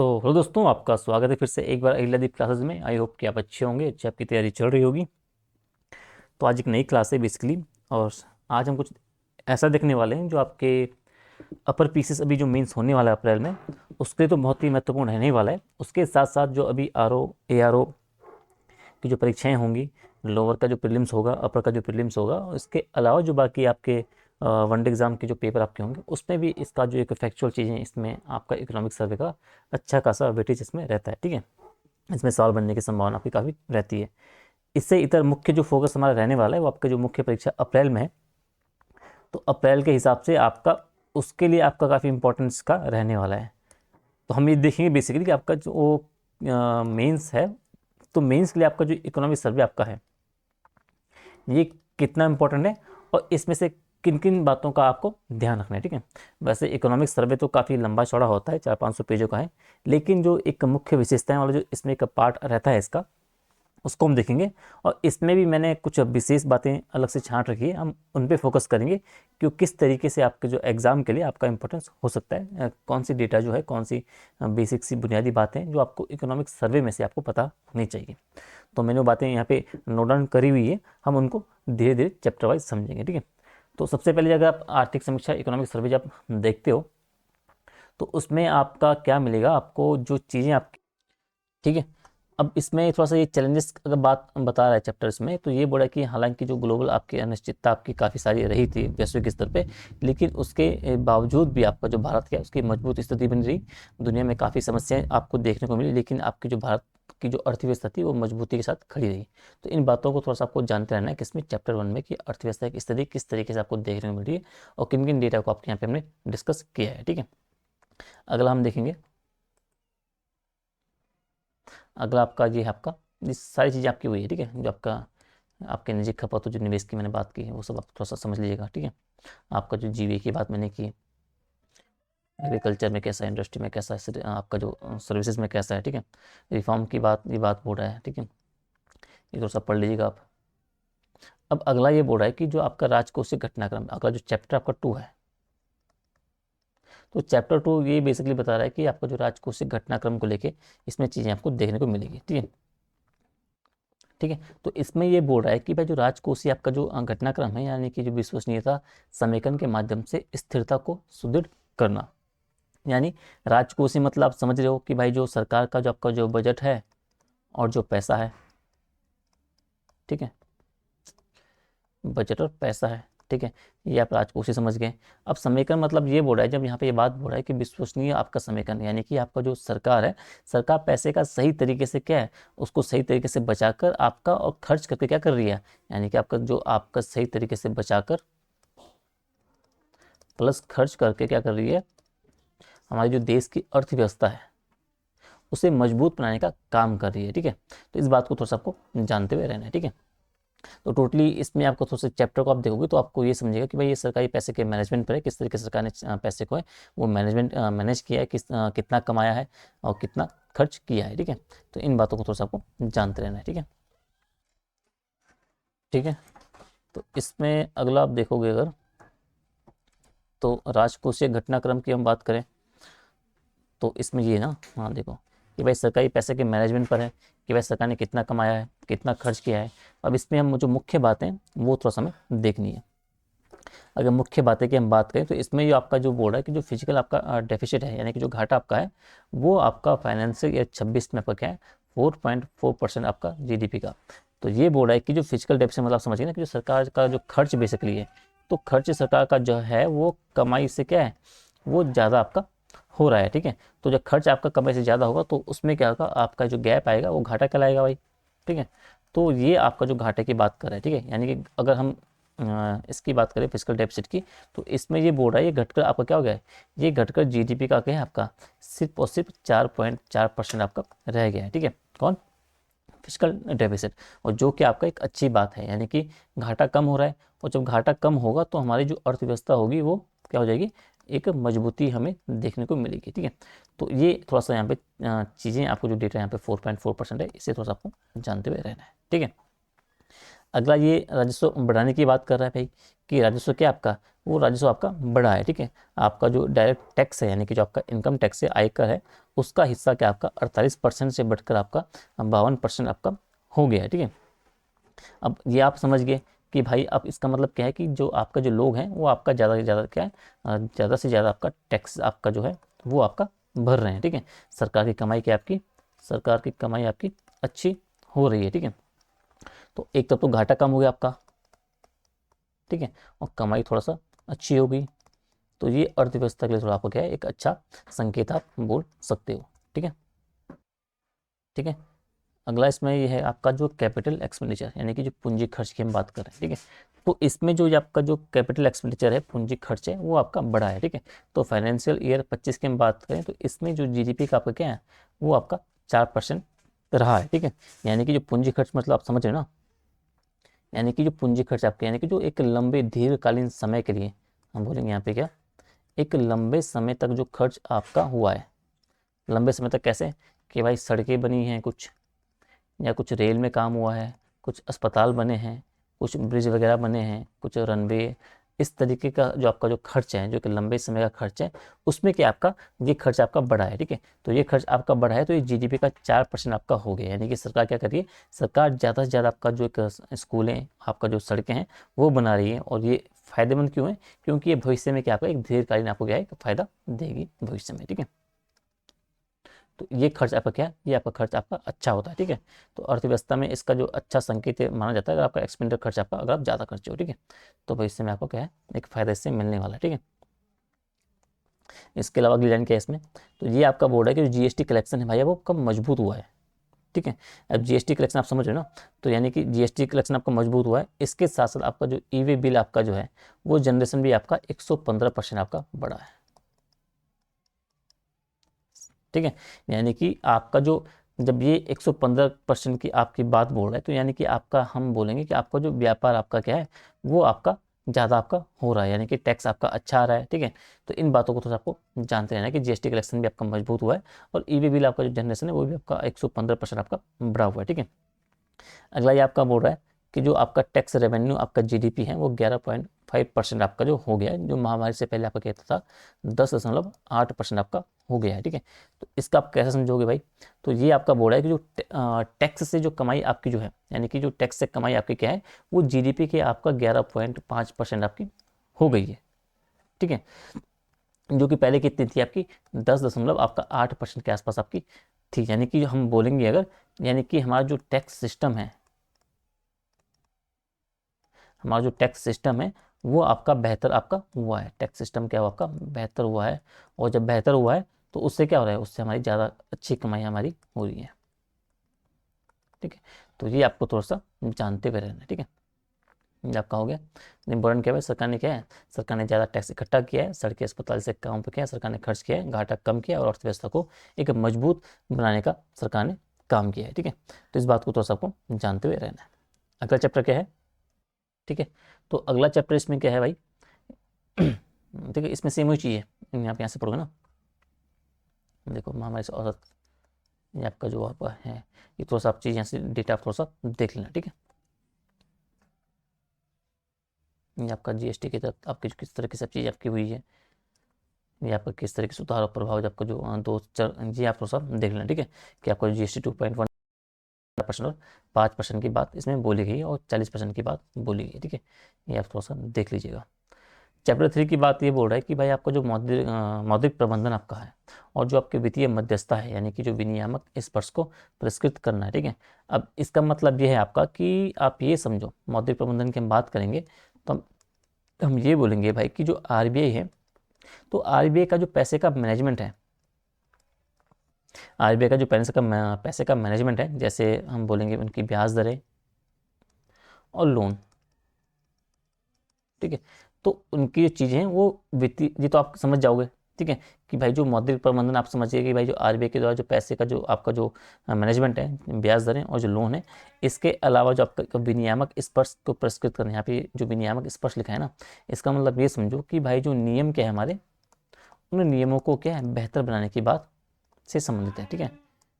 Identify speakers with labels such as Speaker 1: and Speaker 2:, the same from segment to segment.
Speaker 1: तो हेलो दोस्तों, आपका स्वागत है फिर से एक बार अगली क्लासेस में। आई होप कि आप अच्छे होंगे, अच्छी आपकी तैयारी चल रही होगी। तो आज एक नई क्लास है बेसिकली। और आज हम कुछ ऐसा देखने वाले हैं जो आपके अपर पीसेस अभी जो मेंस होने वाला है अप्रैल में, उसके लिए तो बहुत ही महत्वपूर्ण रहने वाला है। उसके साथ साथ जो अभी R O A R O की जो परीक्षाएं होंगी, लोअर का जो प्रीलिम्स होगा, अपर का जो प्रीलिम्स होगा, इसके अलावा जो बाकी आपके वनडे एग्जाम के जो पेपर आपके होंगे, उसमें भी इसका जो एक फैक्चुअल चीज़ें, इसमें आपका इकोनॉमिक सर्वे का अच्छा खासा वेटेज इसमें रहता है। ठीक है, इसमें सवाल बनने की संभावना आपकी काफ़ी रहती है। इससे इतर मुख्य जो फोकस हमारा रहने वाला है वो आपका जो मुख्य परीक्षा अप्रैल में है, तो अप्रैल के हिसाब से आपका उसके लिए आपका काफ़ी इंपॉर्टेंस का रहने वाला है। तो हम ये देखेंगे बेसिकली कि आपका जो मेंस है, तो मेंस के लिए आपका जो इकोनॉमिक सर्वे आपका है ये कितना इंपॉर्टेंट है और इसमें से किन किन बातों का आपको ध्यान रखना है। ठीक है, वैसे इकोनॉमिक सर्वे तो काफ़ी लंबा चौड़ा होता है, 400-500 पेजों का है, लेकिन जो एक मुख्य विशेषताएं वाला जो इसमें एक पार्ट रहता है इसका, उसको हम देखेंगे। और इसमें भी मैंने कुछ विशेष बातें अलग से छांट रखी है, हम उन पे फोकस करेंगे कि किस तरीके से आपके जो एग्ज़ाम के लिए आपका इंपॉर्टेंस हो सकता है, कौन सी डेटा जो है, कौन सी बेसिक सी बुनियादी बातें जो आपको इकोनॉमिक सर्वे में से आपको पता होनी चाहिए। तो मैंने वो बातें यहाँ पे नोट डाउन करी हुई है, हम उनको धीरे धीरे चैप्टर वाइज समझेंगे। ठीक है, तो सबसे पहले अगर आप आर्थिक समीक्षा इकोनॉमिक सर्वे जब देखते हो तो उसमें आपका क्या मिलेगा, आपको जो चीज़ें आप, ठीक है। अब इसमें थोड़ा सा ये चैलेंजेस अगर बात बता रहा है चैप्टर्स में, तो ये बोला कि हालांकि जो ग्लोबल आपकी अनिश्चितता आपकी काफ़ी सारी रही थी वैश्विक स्तर पे, लेकिन उसके बावजूद भी आपका जो भारत का उसकी मजबूत स्थिति बनी रही। दुनिया में काफ़ी समस्याएं आपको देखने को मिली, लेकिन आपकी जो भारत की जो अर्थव्यवस्था थी वो मजबूती के साथ खड़ी रही। तो इन बातों को थोड़ा सा आपको जानते रहना है कि इसमें चैप्टर 1 में कि अर्थव्यवस्था की स्थिति किस तरीके से आपको देखने को मिल रही है और किन किन डेटा को आपके यहाँ पे हमने डिस्कस किया है। ठीक है, अगला हम देखेंगे, अगला आपका ये है, आपका ये सारी चीज़ें आपकी हुई है। ठीक है, जो आपका आपके निजी खपत जो निवेश की मैंने बात की है वो सब आप थोड़ा सा समझ लीजिएगा। ठीक है, आपका जो जीवीए की बात मैंने की, एग्रीकल्चर में कैसा है, इंडस्ट्री में कैसा है, आपका जो सर्विसेज में कैसा है। ठीक है, रिफॉर्म की बात, ये बात बोल रहा है। ठीक है, ये थोड़ा सा पढ़ लीजिएगा आप। अब अगला ये बोल रहा है कि जो आपका राजकोषीय घटनाक्रम, अगला जो चैप्टर आपका 2 है, तो चैप्टर 2 ये बेसिकली बता रहा है कि आपका जो राजकोषीय घटनाक्रम को लेके इसमें चीज़ें आपको देखने को मिलेगी। ठीक है, ठीक है, तो इसमें ये बोल रहा है कि भाई जो राजकोषीय आपका जो घटनाक्रम है, यानी कि जो विश्वसनीयता समेकन के माध्यम से स्थिरता को सुदृढ़ करना। यानी राजकोषीय मतलब आप समझ रहे हो कि भाई जो सरकार का जो आपका जो बजट है और जो पैसा है, ठीक है, बजट और पैसा है। ठीक है, ये आप राजकोषीय समझ गए। अब समेकन मतलब ये बोल रहा है, जब यहाँ पे ये बात बोल रहा है कि विश्वसनीय आपका समेकन, यानी कि आपका जो सरकार है, सरकार पैसे का सही तरीके से क्या है, उसको सही तरीके से बचाकर आपका और खर्च करके क्या कर रही है, यानी कि आपका जो आपका सही तरीके से बचाकर प्लस खर्च करके क्या कर रही है, हमारी जो देश की अर्थव्यवस्था है उसे मजबूत बनाने का काम कर रही है। ठीक है, तो इस बात को थोड़ा सा आपको जानते हुए रहना है। ठीक है, तो टोटली इसमें आपको थोड़ा सा चैप्टर को आप देखोगे तो आपको ये समझेगा कि भाई ये सरकारी पैसे के मैनेजमेंट पर है, किस तरीके से सरकार ने पैसे को है वो मैनेज किया है, कितना कमाया है और कितना खर्च किया है। ठीक है, तो इन बातों को थोड़ा सा आपको जानते रहना है। ठीक है, ठीक है, तो इसमें अगला आप देखोगे अगर, तो राजकोषीय घटनाक्रम की हम बात करें तो इसमें ये ना, हाँ देखो कि भाई सरकारी पैसे के मैनेजमेंट पर है कि भाई सरकार ने कितना कमाया है, कितना खर्च किया है। अब इसमें हम जो मुख्य बातें वो थोड़ा सा हमें देखनी है। अगर मुख्य बातें की हम बात करें तो इसमें जो आपका जो बोर्ड है कि जो फिजिकल आपका डेफिसिट है, यानी कि जो घाटा आपका है, वो आपका फाइनेंशियल ईयर 26 में आपका क्या है, 4.4% आपका जीडीपी का। तो ये बोर्ड है कि जो फिजिकल डेफिसिट मतलब समझिए ना कि जो सरकार का जो खर्च बेसिकली है, तो खर्च सरकार का जो है वो कमाई से क्या है, वो ज़्यादा आपका हो रहा है। ठीक है, तो जब खर्च आपका कमाई से ज़्यादा होगा तो उसमें क्या होगा, आपका जो गैप आएगा वो घाटा कहलाएगा भाई। ठीक है, तो ये आपका जो घाटे की बात कर रहा है। ठीक है, यानी कि अगर हम इसकी बात करें फिजिकल डेफिसिट की, तो इसमें ये बोल रहा है ये घटकर आपका क्या हो गया है, ये घटकर जीडीपी का क्या है आपका सिर्फ और सिर्फ 4.4% आपका रह गया है। ठीक है, कौन, फिजिकल डेफिसिट। और जो कि आपका एक अच्छी बात है, यानी कि घाटा कम हो रहा है, और जब घाटा कम होगा तो हमारी जो अर्थव्यवस्था होगी वो क्या हो जाएगी, एक मजबूती हमें देखने को मिलेगी। ठीक है, तो ये थोड़ा सा यहाँ पे चीज़ें आपको जो डेटा यहाँ पे 4.4% है, इसे थोड़ा सा आपको जानते हुए रहना है। ठीक है, अगला ये राजस्व बढ़ाने की बात कर रहा है भाई कि राजस्व क्या आपका, वो राजस्व आपका बढ़ा है। ठीक है, आपका जो डायरेक्ट टैक्स है, यानी कि जो आपका इनकम टैक्स है, आयकर है, उसका हिस्सा क्या आपका 48% से बढ़कर आपका 52% आपका हो गया है। ठीक है, अब ये आप समझ गए कि भाई अब इसका मतलब क्या है कि जो आपका जो लोग हैं वो आपका ज़्यादा से ज़्यादा क्या है, ज़्यादा से ज़्यादा आपका टैक्स आपका जो है वो आपका भर रहे हैं। ठीक है, सरकार की कमाई क्या आपकी, सरकार की कमाई आपकी अच्छी हो रही है। ठीक है, तो एक तरफ तो घाटा कम हो गया आपका, ठीक है, और कमाई थोड़ा सा अच्छी हो गई, तो ये अर्थव्यवस्था के लिए थोड़ा आपको क्या है, एक अच्छा संकेत आप बोल सकते हो। ठीक है, ठीक है, अगला इसमें ये है आपका जो कैपिटल एक्सपेंडिचर, यानी कि जो पूंजी खर्च की हम बात कर रहे हैं। ठीक है, तो इसमें जो ये आपका जो कैपिटल एक्सपेंडिचर है, पूंजी खर्च है, वो आपका बड़ा है। ठीक है, तो फाइनेंशियल ईयर 25 की हम बात करें तो इसमें जो जीडीपी का आपका क्या है, वो आपका 4% रहा है। ठीक है, यानी कि जो पूंजी खर्च मतलब आप समझ रहे हो ना, यानी कि जो पूंजी खर्च आपके, यानी कि जो एक लंबे दीर्घकालीन समय के लिए हम बोलेंगे यहाँ पे क्या, एक लंबे समय तक जो खर्च आपका हुआ है, लंबे समय तक कैसे, कि भाई सड़कें बनी हैं कुछ, या कुछ रेल में काम हुआ है, कुछ अस्पताल बने हैं, कुछ ब्रिज वगैरह बने हैं, कुछ रनवे, इस तरीके का जो आपका जो खर्च है, जो कि लंबे समय का खर्च है, उसमें क्या आपका ये खर्च आपका बढ़ा है। ठीक है, तो ये खर्च आपका बढ़ा है, तो ये जीडीपी का 4% आपका हो गया। यानी कि सरकार क्या कर रही है, सरकार ज़्यादा से ज़्यादा आपका जो एक स्कूलें, आपका जो सड़कें हैं वो बना रही है, और ये फायदेमंद क्यों है, क्योंकि ये भविष्य में क्या आपका एक दीर्घकालीन आपको क्या है, फायदा देगी भविष्य में। ठीक है, तो ये खर्च आपका क्या है, ये आपका खर्च आपका अच्छा होता है। ठीक है, तो अर्थव्यवस्था में इसका जो अच्छा संकेत माना जाता है, अगर आपका एक्सपेंडिचर खर्च आपका अगर आप ज़्यादा खर्च हो, ठीक है, तो भविष्य में आपको क्या है, एक फायदा इससे मिलने वाला है। ठीक है, इसके अलावा अगली लाइन क्या है इसमें, तो ये आपका बोर्ड है कि जो जीएसटी कलेक्शन है भाई वो कब मजबूत हुआ है। ठीक है, अब जीएसटी कलेक्शन आप समझ रहे हो ना, तो यानी कि जीएसटी कलेक्शन आपका मजबूत हुआ है, इसके साथ साथ आपका जो ई वे बिल आपका जो है वो जनरेशन भी आपका 115% आपका बढ़ा है। ठीक है, यानी कि आपका जो, जब ये 115% की आपकी बात बोल रहा है, तो यानी कि आपका हम बोलेंगे कि आपका जो व्यापार आपका क्या है, वो आपका ज़्यादा आपका हो रहा है, यानी कि टैक्स आपका अच्छा आ रहा है। ठीक है, तो इन बातों को थोड़ा आपको जानते रहना है कि जीएसटी कलेक्शन भी आपका मजबूत हुआ है, और ई वे बिल आपका जो जनरेशन है वो भी आपका 115% आपका बढ़ा हुआ है। ठीक है, अगला ये आपका बोल रहा है कि जो आपका टैक्स रेवेन्यू आपका जीडीपी है वो 11.5% आपका जो हो गया है, जो महामारी से पहले आपका कहता था 10.8% आपका हो गया है। ठीक है, तो इसका आप कैसे समझोगे भाई, तो ये आपका बोल रहा है कि जो टैक्स से जो कमाई आपकी जो है, यानी कि जो टैक्स से कमाई आपकी क्या है, वो जीडीपी के आपका 11.5% आपकी हो गई है। ठीक है, जो कि पहले कितनी थी आपकी, 10.8% के आसपास आपकी थी। यानी कि हम बोलेंगे अगर, यानी कि हमारा जो टैक्स सिस्टम है, हमारा जो टैक्स सिस्टम है वो आपका बेहतर आपका हुआ है, टैक्स सिस्टम क्या हुआ आपका बेहतर हुआ है, और जब बेहतर हुआ है तो उससे क्या हो रहा है, उससे हमारी ज़्यादा अच्छी कमाई हमारी हो रही है। ठीक है, तो ये आपको थोड़ा सा जानते हुए रहना है। ठीक है, ये आपका हो गया इंपॉर्टेंट। क्या है, सरकार ने क्या है, सरकार ने ज़्यादा टैक्स इकट्ठा किया है, सड़कें अस्पताल से काम पे किया है, सरकार ने खर्च किया है, घाटा कम किया, और अर्थव्यवस्था को एक मजबूत बनाने का सरकार ने काम किया है। ठीक है, तो इस बात को थोड़ा सा आपको जानते हुए रहना है। अगला चैप्टर क्या है, ठीक है, तो अगला चैप्टर इसमें क्या है भाई, ठीक है, इसमें सेम ही चीज़ है, यहाँ पे यहाँ से पढ़ोगे ना, देखो महामारी से औसत, ये आपका जो आपका है, ये थोड़ा सा आप चीज़ यहाँ से डेटा आप थोड़ा सा देख लेना। ठीक है, ये आपका जीएसटी की तरफ आपकी किस तरह की सब चीज़ आपकी हुई है, ये आपका किस तरह के सुधार और प्रभाव, आपका जो दो चर, ये आप थोड़ा सा देख लेना। ठीक है, कि आपका जीएसटी 2.1% और 5% की बात इसमें बोली गई है, और 40% की बात बोली गई है। ठीक है, ये आप थोड़ा सा देख लीजिएगा। चैप्टर 3 की बात ये बोल रहा है कि भाई आपका जो मौद्रिक प्रबंधन आपका है, और जो आपके वित्तीय मध्यस्थता है, यानी कि जो विनियामक स्पर्श को पुरस्कृत करना है। ठीक है, अब इसका मतलब ये है आपका कि आप ये समझो, मौद्रिक प्रबंधन की हम बात करेंगे तो हम ये बोलेंगे भाई कि जो आरबीआई है, तो आरबीआई का जो पैसे का मैनेजमेंट है, आरबीआई का जो पैसे का मैनेजमेंट है, जैसे हम बोलेंगे उनकी ब्याज दरें और लोन। ठीक है, तो उनकी जो चीज़ें हैं वो वित्तीय, ये तो आप समझ जाओगे। ठीक है, कि भाई जो मौद्रिक प्रबंधन आप समझिए कि भाई जो आरबीआई के द्वारा जो पैसे का जो आपका जो मैनेजमेंट है, ब्याज दरें और जो लोन है, इसके अलावा जो आपका विनियामक स्पर्श को पुरस्कृत करना, यहाँ पे जो विनियामक स्पर्श लिखा है ना, इसका मतलब ये समझो कि भाई जो नियम क्या है हमारे, उन नियमों को क्या है बेहतर बनाने की बात से संबंधित है। ठीक है,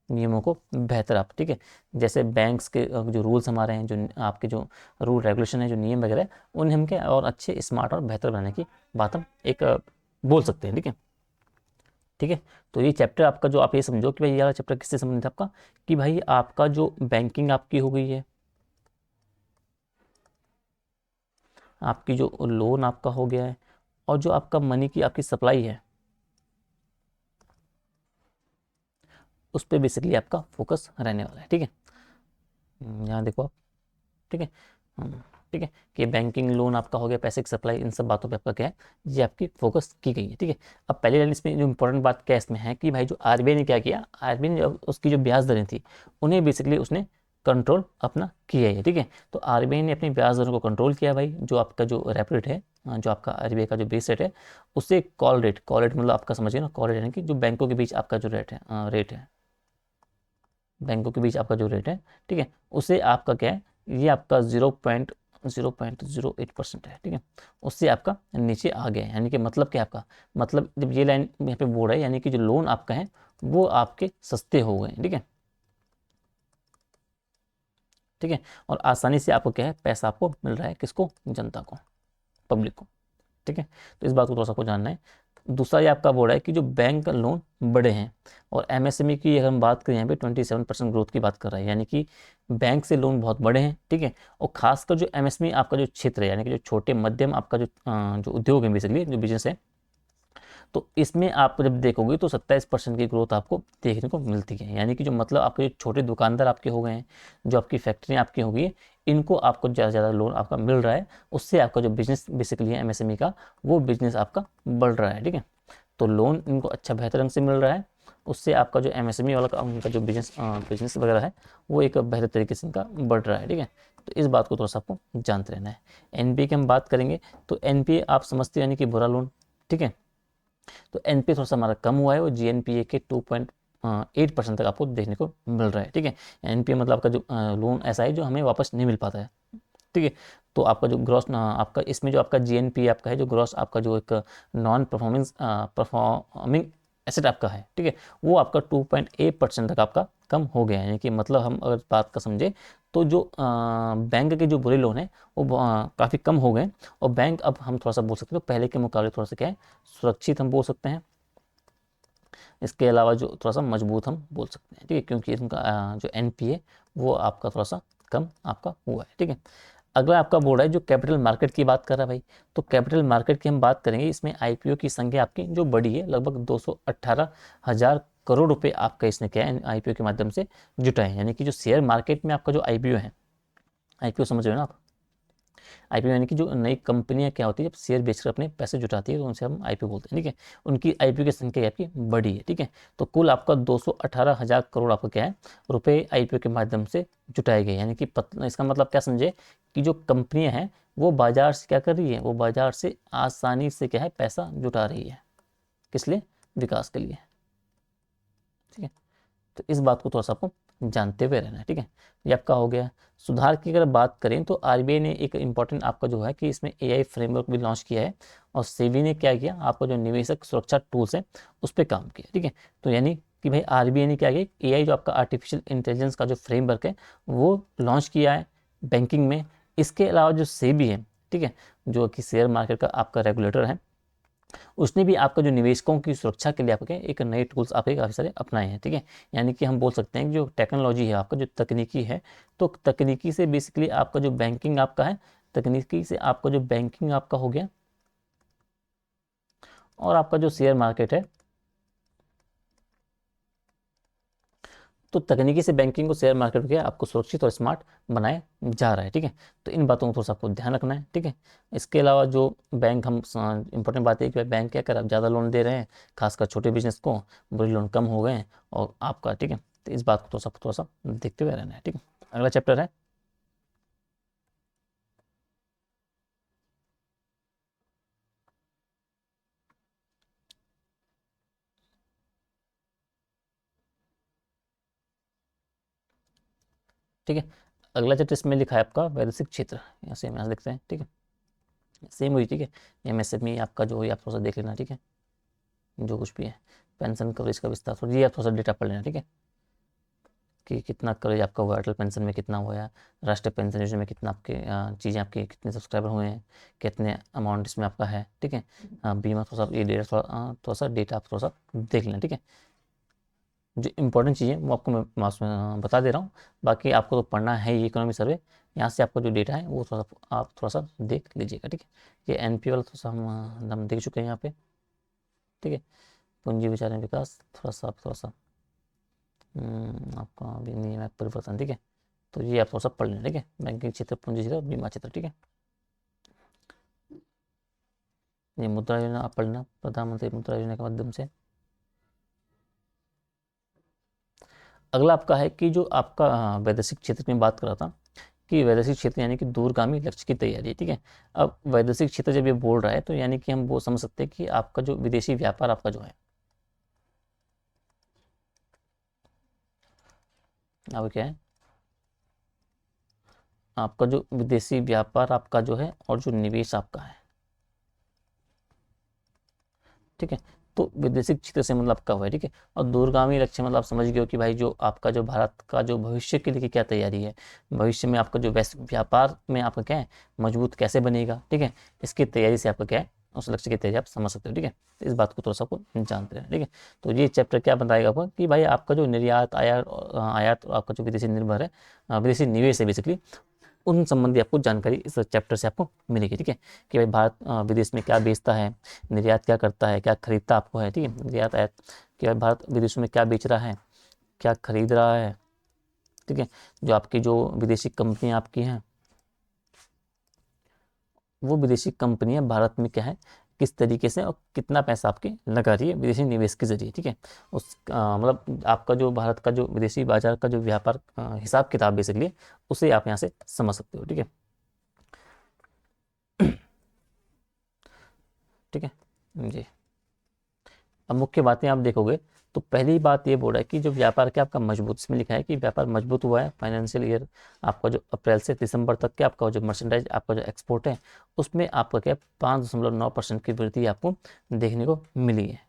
Speaker 1: नियमों को बेहतर आप, ठीक है, जैसे बैंक्स के जो रूल्स हमारे हैं, जो आपके जो रूल रेगुलेशन है, जो नियम वगैरह है, उन्हें हम क्या और अच्छे स्मार्ट और बेहतर बनाने की बात हम एक बोल सकते हैं। ठीक है, ठीक है। तो ये चैप्टर आपका जो आप ये समझो कि भाई ये वाला चैप्टर किससे संबंधित है आपका, कि भाई आपका जो बैंकिंग आपकी हो गई है, आपकी जो लोन आपका हो गया है, और जो आपका मनी की आपकी सप्लाई है, उस पर बेसिकली आपका फोकस रहने वाला है। ठीक है, यहाँ देखो आप। ठीक है, हम्म, ठीक है, कि बैंकिंग लोन आपका हो गया, पैसे की सप्लाई, इन सब बातों पे आपका क्या है, ये आपकी फोकस की गई है। ठीक है। अब पहले लाइन इसमें जो इंपॉर्टेंट बात क्या इसमें है कि भाई जो आरबीआई ने क्या किया, आरबीआई ने उसकी जो ब्याज दरें थी उन्हें बेसिकली उसने कंट्रोल अपना किया है। ठीक है। तो आरबीआई ने अपनी ब्याज दरों को कंट्रोल किया भाई, जो आपका जो रेपो रेट है, जो आपका आरबीआई का जो बेस रेट है, उससे कॉल रेट मतलब आपका समझिए ना, कॉल रेट यानी कि जो बैंकों के बीच आपका जो रेट है, बैंकों के बीच आपका जो रेट है, ठीक है, उसे आपका क्या है, ये आपका 0.08% है। ठीक है, उससे आपका नीचे आ गया है। यानी कि मतलब क्या आपका, मतलब जब ये लाइन यहाँ पे बोर्ड है, यानी कि जो लोन आपका है वो आपके सस्ते हो गए। ठीक है, ठीक है, और आसानी से आपको क्या है, पैसा आपको मिल रहा है, किसको, जनता को, पब्लिक को। ठीक है, तो इस बात को थोड़ा सा आपको जानना है। दूसरा ये आपका बोर्ड है कि जो बैंक लोन बड़े हैं, और एमएसएमई की अगर हम बात करें यहाँ पे 27% ग्रोथ की बात कर रहा है, यानी कि बैंक से लोन बहुत बड़े हैं। ठीक है, और खासकर जो एमएसएमई आपका जो क्षेत्र है, यानी कि जो छोटे मध्यम आपका जो उद्योग है, बेसिकली जो बिजनेस है, तो इसमें आप जब देखोगे तो 27% की ग्रोथ आपको देखने को मिलती है। यानी कि जो मतलब आपके जो छोटे दुकानदार आपके हो गए हैं, जो आपकी फैक्ट्रियाँ आपकी हो गई है, इनको आपको ज़्यादा से ज़्यादा लोन आपका मिल रहा है, उससे आपका जो बिजनेस बेसिकली है एमएसएमई का, वो बिजनेस आपका बढ़ रहा है। ठीक है, तो लोन इनको अच्छा बेहतर ढंग से मिल रहा है, उससे आपका जो एमएसएमई वाला उनका जो बिजनेस वगैरह है, वो एक बेहतर तरीके से इनका बढ़ रहा है। ठीक है, तो इस बात को थोड़ा सा आपको जानते रहना है। एनपीए की हम बात करेंगे, तो एनपीए आप समझते हैं, यानी कि बुरा लोन। ठीक है, तो एनपीए थोड़ा सा हमारा कम हुआ है, वो जीएनपीए के 2.8% तक आपको देखने को मिल रहा है। ठीक है, एनपीए मतलब आपका जो लोन ऐसा है जो हमें वापस नहीं मिल पाता है। ठीक है, तो आपका जो ग्रॉस आपका इसमें जो आपका जीएनपी आपका है, जो ग्रॉस आपका जो एक नॉन परफॉर्मिंग एसेट आपका है, ठीक है, वो आपका 2.8% तक आपका कम हो गया है। यानी कि मतलब हम अगर बात का समझे, तो जो बैंक के जो बुरे लोन है वो काफ़ी कम हो गए, और बैंक अब हम थोड़ा सा बोल सकते हैं तो पहले के मुकाबले थोड़ा सा क्या है, सुरक्षित हम बोल सकते हैं। इसके अलावा जो थोड़ा सा मजबूत हम बोल सकते हैं। ठीक है, क्योंकि इनका जो एनपीए वो आपका थोड़ा सा कम आपका हुआ है। ठीक है, अगला आपका बोर्ड है जो कैपिटल मार्केट की बात कर रहा है भाई। तो कैपिटल मार्केट की हम बात करेंगे, इसमें आईपीओ की संख्या आपकी जो बड़ी है, लगभग 218,000 करोड़ रुपए आपका इसने क्या है आईपीओ के माध्यम से जुटाए हैं। यानी कि जो शेयर मार्केट में आपका जो आईपीओ है, आईपीओ समझ रहे हो ना आप, आईपीओ यानी कि जो नई कंपनियां क्या होती है, जब शेयर बेचकर अपने पैसे जुटाती है, तो उनसे हम आईपीओ बोलते हैं। ठीक है, उनकी आईपीओ की संख्या आपकी बड़ी है। ठीक है, तो कुल आपका 218,000 करोड़ आपका क्या है, रुपए आईपीओ के माध्यम से जुटाए गए। यानी कि इसका मतलब क्या समझे, कि जो कंपनियां हैं वो बाजार से क्या कर रही है, वो बाजार से आसानी से क्या है, पैसा जुटा रही है, किस लिए, विकास के लिए। ठीक है, तो इस बात को थोड़ा सा आपको जानते हुए रहना है। ठीक है, ये आपका हो गया। सुधार की अगर बात करें तो आरबीआई ने एक इंपॉर्टेंट आपका जो है कि इसमें एआई फ्रेमवर्क भी लॉन्च किया है, और सेबी ने क्या किया, आपका जो निवेशक सुरक्षा टूल्स है उस पर काम किया। ठीक है, तो यानी कि भाई आरबीआई ने क्या किया, एआई जो आपका आर्टिफिशियल इंटेलिजेंस का जो फ्रेमवर्क है वो लॉन्च किया है बैंकिंग में। इसके अलावा जो सेबी है, ठीक है, जो कि शेयर मार्केट का आपका रेगुलेटर है, उसने भी आपका जो निवेशकों की सुरक्षा के लिए आपके एक नए टूल्स आपके काफ़ी सारे अपनाए हैं। ठीक है, यानी कि हम बोल सकते हैं कि जो टेक्नोलॉजी है आपका, जो तकनीकी है, तो तकनीकी से बेसिकली आपका जो बैंकिंग आपका है, तकनीकी से आपका जो बैंकिंग आपका हो गया, और आपका जो शेयर मार्केट है, तो तकनीकी से बैंकिंग को, शेयर मार्केट को आपको सुरक्षित और स्मार्ट बनाया जा रहा है। ठीक है, तो इन बातों को थोड़ा सा आपको ध्यान रखना है। ठीक है, इसके अलावा जो बैंक हम इंपॉर्टेंट बात है कि बैंक क्या कर, आप ज़्यादा लोन दे रहे हैं, खासकर छोटे बिजनेस को, बड़े लोन कम हो गए हैं, और आपका, ठीक है, तो इस बात को थोड़ा सा देखते हुए रहना है। ठीक है, अगला चैप्टर है, ठीक है, अगला चैप्टर इसमें लिखा है आपका वैदेशिक क्षेत्र। अगला चैप्टर इसमें लिखा है आपका वैदेशिक क्षेत्र, यहाँ से हम यहाँ से देखते हैं। ठीक है, सेम हुई। ठीक है, एमएसएमई आपका जो है आप थोड़ा सा देख लेना। ठीक है, जो कुछ भी है, पेंशन कवरेज का विस्तार, थोड़ा ये आप थोड़ा सा डेटा पढ़ लेना। ठीक है, कि कितना कवरेज आपका हुआ, अटल पेंशन में कितना हुआ है, राष्ट्रीय पेंशन योजना में कितना आपके चीज़ें आपके कितने सब्सक्राइबर हुए हैं, कितने अमाउंट इसमें आपका है, ठीक है। बीमा थोड़ा सा ये डेटा थोड़ा सा डेटा आप थोड़ा सा देख लें, ठीक है। जो इंपॉर्टेंट चीज़ें वो आपको मैं मास में बता दे रहा हूँ, बाकी आपको तो पढ़ना है ये इकोनॉमी सर्वे। यहाँ से आपका जो डेटा है वो थोड़ा सा आप थोड़ा सा देख लीजिएगा, ठीक है। ये एनपी वाला थोड़ा सा हम देख चुके हैं यहाँ पे, ठीक है। पूंजी विचार एवं विकास थोड़ा सा आप थोड़ा सा आपका अभी नियम परिवर्तन, ठीक है। तो ये आप थोड़ा सा पढ़ लें, ठीक है। बैंकिंग क्षेत्र, पूंजी क्षेत्र, बीमा क्षेत्र, ठीक है। ये मुद्रा योजना आप पढ़ना, प्रधानमंत्री मुद्रा योजना के माध्यम से। अगला आपका है कि जो आपका वैदेशिक क्षेत्र में बात कर रहा था कि वैदेशिक क्षेत्र यानी कि दूरगामी लक्ष्य की तैयारी, ठीक है। अब वैदेशिक क्षेत्र जब ये बोल रहा है तो यानी कि हम वो समझ सकते हैं कि आपका जो विदेशी व्यापार आपका जो है, अब क्या है आपका जो विदेशी व्यापार आपका जो है और जो निवेश आपका है, ठीक है। तो विदेशिक क्षेत्र से मतलब आपका हुआ है, ठीक है। और दूरगामी लक्ष्य मतलब आप समझ गए हो कि भाई जो आपका जो भारत का जो भविष्य के लिए क्या तैयारी है, भविष्य में आपका जो वैश्विक व्यापार में आपका क्या है मजबूत कैसे बनेगा, ठीक है। इसकी तैयारी से आपका क्या है उस लक्ष्य की तैयारी आप समझ सकते हो, ठीक है। तो इस बात को थोड़ा सा आपको जानते हैं, ठीक है। तो ये चैप्टर क्या बताएगा आपको कि भाई आपका जो निर्यात आयात आयात और आपका जो विदेशी निर्भर है विदेशी निवेश है बेसिकली, उन संबंधी आपको जानकारी इस चैप्टर से आपको मिलेगी, ठीक है। कि भाई भारत विदेश में क्या बेचता है, निर्यात क्या करता है, क्या खरीदता आपको है, ठीक है। निर्यात आयात कि भाई भारत विदेशों में क्या बेच रहा है, क्या खरीद रहा है, ठीक है। जो आपकी जो विदेशी कंपनियां आपकी हैं, वो विदेशी कंपनियां भारत में क्या है किस तरीके से और कितना पैसा आपके लगा रही है विदेशी निवेश के जरिए, ठीक है। उस मतलब आपका जो भारत का जो विदेशी बाजार का जो व्यापार हिसाब किताब बेसिकली उसे आप यहाँ से समझ सकते हो, ठीक है। ठीक है जी। अब मुख्य बातें आप देखोगे तो पहली बात ये बोल रहा है कि जो व्यापार क्या आपका मजबूत, इसमें लिखा है कि व्यापार मजबूत हुआ है फाइनेंशियल ईयर आपका जो अप्रैल से दिसंबर तक के आपका जो मर्चेंडाइज आपका जो एक्सपोर्ट है उसमें आपका क्या 5.9% की वृद्धि आपको देखने को मिली है,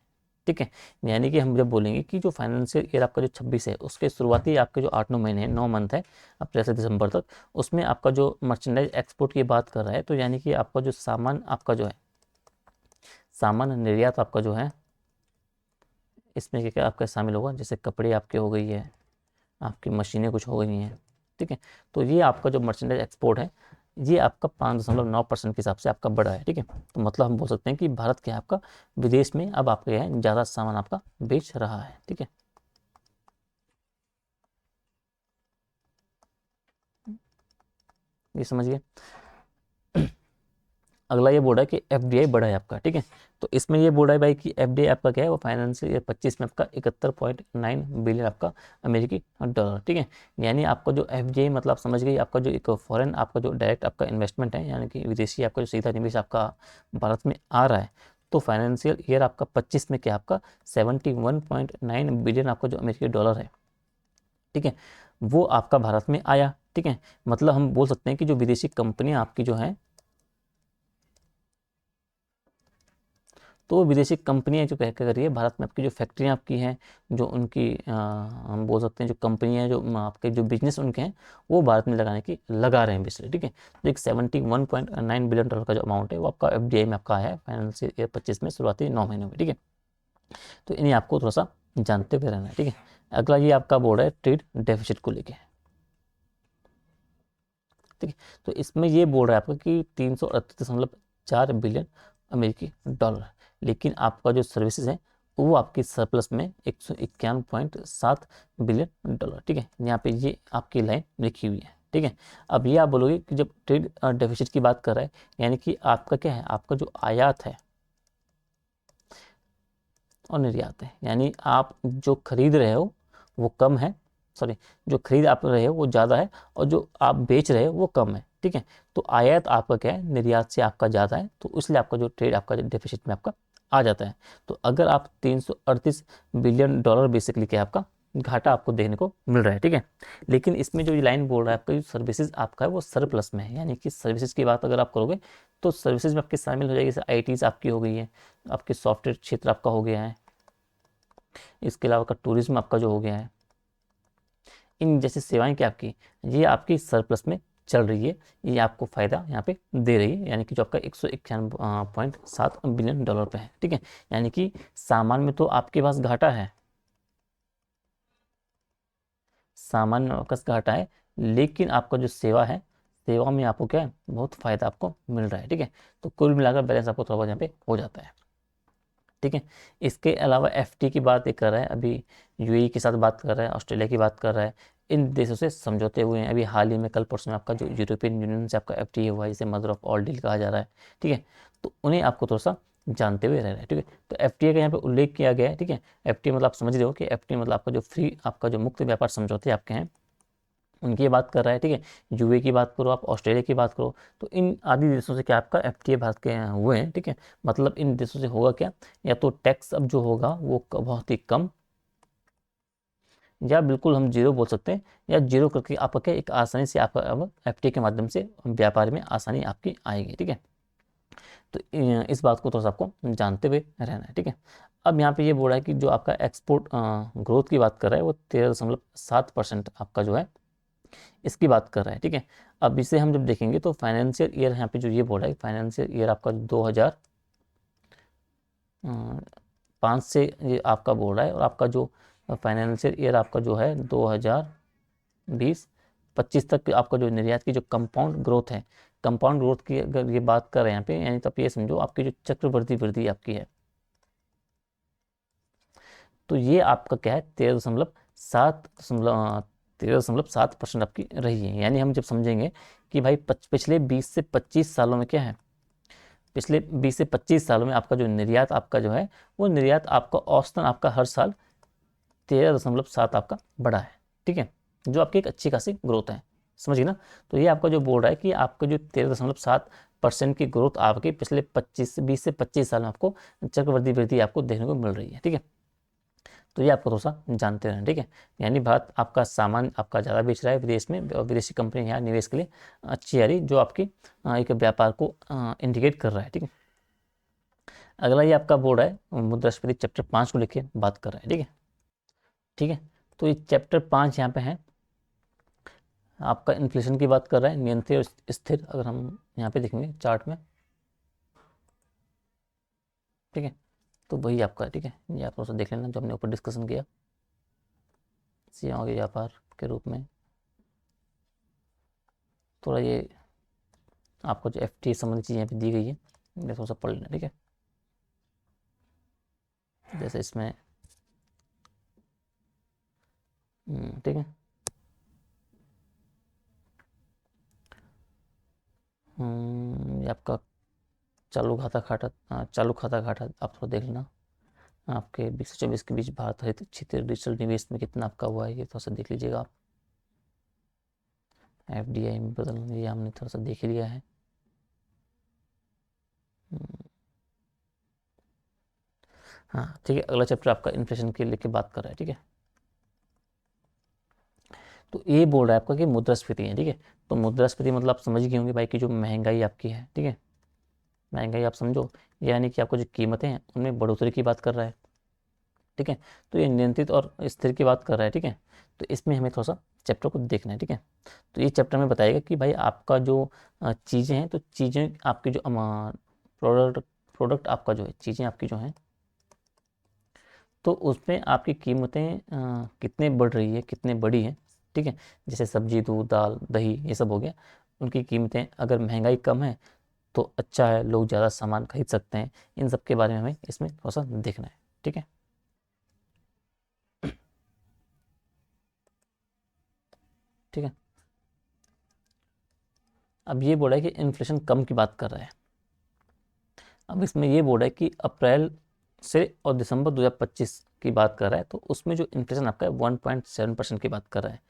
Speaker 1: ठीक है। यानी कि हम जब बोलेंगे कि जो फाइनेंशियल ईयर आपका जो 26 है उसके शुरुआती आपके जो 8-9 महीने हैं 9 मंथ है अप्रैल से दिसंबर तक, उसमें आपका जो मर्चेंडाइज एक्सपोर्ट की बात कर रहा है तो यानी कि आपका जो सामान आपका जो है सामान्य निर्यात आपका जो है इसमें क्या क्या आपका शामिल होगा, जैसे कपड़े आपके हो गई है, आपकी मशीनें कुछ हो गई हैं, ठीक है। तो ये आपका जो मर्चेंडाइज एक्सपोर्ट है ये आपका 5.9% के हिसाब से आपका बढ़ा है, ठीक है। तो मतलब हम बोल सकते हैं कि भारत क्या है आपका विदेश में अब आपका क्या है ज़्यादा सामान आपका बेच रहा है, ठीक है। ये समझिए। अगला ये बोल रहा है कि एफडीआई बढ़ा है आपका, ठीक है। तो इसमें ये बोल रहा है भाई कि एफडीआई आपका क्या है वो फाइनेंशियल ईयर 25 में आपका 71.9 बिलियन आपका अमेरिकी डॉलर, ठीक है। यानी आपका जो एफडीआई मतलब आप समझ गए आपका जो एक फॉरेन आपका जो डायरेक्ट आपका इन्वेस्टमेंट है यानी कि विदेशी आपका जो सीधा निवेश आपका भारत में आ रहा है, तो फाइनेंशियल ईयर आपका 25 में क्या आपका 71.9 बिलियन आपका जो अमेरिकी डॉलर है, ठीक है, वो आपका भारत में आया, ठीक है। मतलब हम बोल सकते हैं कि जो विदेशी कंपनियां आपकी जो है तो वो विदेशी कंपनियां जो कह कर रही है भारत में आपकी जो फैक्ट्रियां आपकी हैं जो उनकी हम बोल सकते हैं जो कंपनियां जो आपके जो बिजनेस उनके हैं वो भारत में लगाने की लगा रहे हैं बेसिकली, ठीक है। तो एक 71.9 बिलियन डॉलर का जो अमाउंट है वो आपका एफडीआई में आपका आया है फाइनेंशियल ईयर 25 में शुरुआती 9 महीनों में, ठीक है। तो इन्हें आपको थोड़ा सा जानते हुए रहना है, ठीक है। अगला ये आपका बोर्ड है ट्रेड डेफिसिट को लेके, ठीक है। तो इसमें ये बोल रहा है आपका कि 338.4 बिलियन अमेरिकी डॉलर, लेकिन आपका जो सर्विसेज है वो आपकी सरप्लस में 151.7 बिलियन डॉलर, ठीक है। यहाँ पे ये आपकी लाइन लिखी हुई है, ठीक है। अब ये आप बोलोगे कि जब ट्रेड डेफिसिट की बात कर रहा है यानी कि आपका क्या है आपका जो आयात है और निर्यात है, यानी आप जो खरीद रहे हो वो कम है, सॉरी जो खरीद आप रहे हो वो ज़्यादा है और जो आप बेच रहे हो वो कम है, ठीक है। तो आयात आपका क्या है निर्यात से आपका ज़्यादा है तो इसलिए आपका जो ट्रेड आपका जो डेफिसिट में आपका आ जाता है। तो अगर आप 338 बिलियन डॉलर बेसिकली क्या आपका घाटा आपको देखने को मिल रहा है, ठीक है। लेकिन इसमें जो ये लाइन बोल रहा है आपका जो सर्विसेज आपका है वो सरप्लस में है, यानी कि सर्विसेज की बात अगर आप करोगे तो सर्विसेज में आपकी शामिल हो जाएगी, जैसे आईटीज आपकी हो गई है, आपके सॉफ्टवेयर क्षेत्र आपका हो गया है, इसके अलावा का टूरिज्म आपका जो हो गया है, इन जैसी सेवाएं क्या आपकी, ये आपकी सरप्लस में चल रही है, ये आपको फ़ायदा यहाँ पे दे रही है, यानी कि जो आपका 191.7 बिलियन डॉलर पे है। ठीक है, यानी कि सामान में तो आपके पास घाटा है, सामान में आपका घाटा है, लेकिन आपका जो सेवा है, सेवा में आपको क्या है, बहुत फ़ायदा आपको मिल रहा है। ठीक है, तो कुल मिलाकर बैलेंस आपको थोड़ा बहुत यहाँ पे हो जाता है। ठीक है, इसके अलावा एफटी की बात ये कर रहा है, अभी यूएई के साथ बात कर रहा है, ऑस्ट्रेलिया की बात कर रहा है, इन देशों से समझौते हुए हैं। अभी हाल ही में कल परसों में आपका जो यूरोपियन यूनियन से आपका एफटीए हुआ है, इसे मदर ऑफ ऑल डील कहा जा रहा है। ठीक है, तो उन्हें आपको थोड़ा सा जानते हुए रहना है। ठीक है, तो एफटीए का यहाँ पे उल्लेख किया गया है। ठीक है, एफटीए मतलब आप समझ रहे हो कि एफटीए मतलब आपका जो फ्री, आपका जो मुक्त व्यापार समझौते आपके हैं, उनकी बात कर रहा है। ठीक है, यूए की बात करो, आप ऑस्ट्रेलिया की बात करो, तो इन आदि देशों से क्या आपका एफटीए भारत के यहाँ हुए हैं। ठीक है, मतलब इन देशों से होगा क्या, या तो टैक्स अब जो होगा वो बहुत ही कम, या बिल्कुल हम जीरो बोल सकते हैं, या जीरो करके आपका क्या एक आसानी से आपका अब एफटीए के माध्यम से व्यापार में आसानी आपकी आएगी। ठीक है, तो इस बात को थोड़ा सा आपको जानते हुए रहना है। ठीक है, अब यहाँ पे ये बोल रहा है कि जो आपका एक्सपोर्ट ग्रोथ की बात कर रहा है, वो 13.7% आपका जो है इसकी बात कर रहा है। ठीक है, अब इसे हम जब देखेंगे तो फाइनेंशियल ईयर यहाँ पे जो ये बोल रहा है, फाइनेंशियल ईयर आपका 2005 से ये आपका बोल रहा है, और आपका जो फाइनेंशियल ईयर आपका जो है 2020-25 तक आपका जो निर्यात की जो कंपाउंड ग्रोथ है, कंपाउंड ग्रोथ की अगर ये बात कर रहे हैं यहाँ पे, यानी तब ये समझो आपकी जो चक्रवृद्धि वृद्धि आपकी है, तो ये आपका क्या है, 13.7% आपकी रही है। यानी हम जब समझेंगे कि भाई पिछले 20 से 25 सालों में क्या है, पिछले 20 से 25 सालों में आपका जो निर्यात आपका जो है, वो निर्यात आपका औसतन आपका हर साल 13.7 आपका बढ़ा है। ठीक है, जो आपकी एक अच्छी खासी ग्रोथ है, समझिए ना। तो ये आपका जो बोल रहा है कि आपका जो 13.7% की ग्रोथ आपके पिछले 20 से 25 साल में आपको चक्रवृद्धि वृद्धि आपको देखने को मिल रही है। ठीक है, तो ये आपको थोड़ा सा जानते रहें। ठीक है, यानी भारत आपका सामान आपका ज़्यादा बेच रहा है विदेश में, और विदेशी कंपनी यहाँ निवेश के लिए अच्छी आ रही, जो आपकी एक व्यापार को इंडिकेट कर रहा है। ठीक है, अगला ये आपका बोर्ड है मुद्रास्फीति चैप्टर 5 को लेके बात कर रहा है। ठीक है, ठीक है, तो ये चैप्टर 5 यहाँ पे है, आपका इन्फ्लेशन की बात कर रहा है, नियंत्रित और स्थिर, अगर हम यहाँ पे देखेंगे चार्ट में। ठीक है, तो वही आपका, ठीक है, ये आप थोड़ा सा देख लेना जो हमने ऊपर डिस्कशन किया, सेवाओं के व्यापार के रूप में थोड़ा ये आपको जो एफटीए संबंधी चीज़ें यहाँ पे दी गई है, ये थोड़ा सा पढ़ लेना। ठीक है, जैसे इसमें ठीक है, ये आपका चालू खाता घाटा आप थोड़ा देख लेना, आपके 20 से 24 के बीच भारत हरित क्षेत्रीय डिजिटल निवेश में कितना आपका हुआ है, ये थोड़ा सा देख लीजिएगा आप। एफडीआई में बदल, ये हमने थोड़ा सा देख ही लिया है। हाँ, ठीक है, अगला चैप्टर आपका इन्फ्लेशन के लेके बात कर रहा है। ठीक है, तो ये बोल रहा है आपका कि मुद्रास्फीति है। ठीक है, तो मुद्रास्फीति मतलब आप समझ गए होंगे भाई कि जो महंगाई आपकी है, ठीक है, महंगाई आप समझो, यानी कि आपको जो कीमतें हैं उनमें बढ़ोतरी की बात कर रहा है। ठीक है, तो ये नियंत्रित और स्थिर की बात कर रहा है। ठीक है, तो इसमें हमें थोड़ा सा चैप्टर को देखना है। ठीक है, तो ये चैप्टर में बताएगा कि भाई आपका जो चीज़ें हैं, तो चीज़ें आपकी जो प्रोडक्ट प्रोडक्ट आपका जो है, चीज़ें आपकी जो हैं, तो उसमें आपकी कीमतें कितने बढ़ रही है, कितने बड़ी हैं। ठीक है, जैसे सब्जी, दूध, दाल, दही, ये सब हो गया, उनकी कीमतें अगर महंगाई कम है तो अच्छा है, लोग ज़्यादा सामान खरीद सकते हैं। इन सब के बारे में हमें इसमें थोड़ा सा देखना है। ठीक है, ठीक है, अब ये बोला है कि इन्फ्लेशन कम की बात कर रहा है। अब इसमें ये बोल रहा है कि अप्रैल से और दिसंबर 2025 की बात कर रहा है, तो उसमें जो इन्फ्लेशन आपका है 1.7% की बात कर रहा है,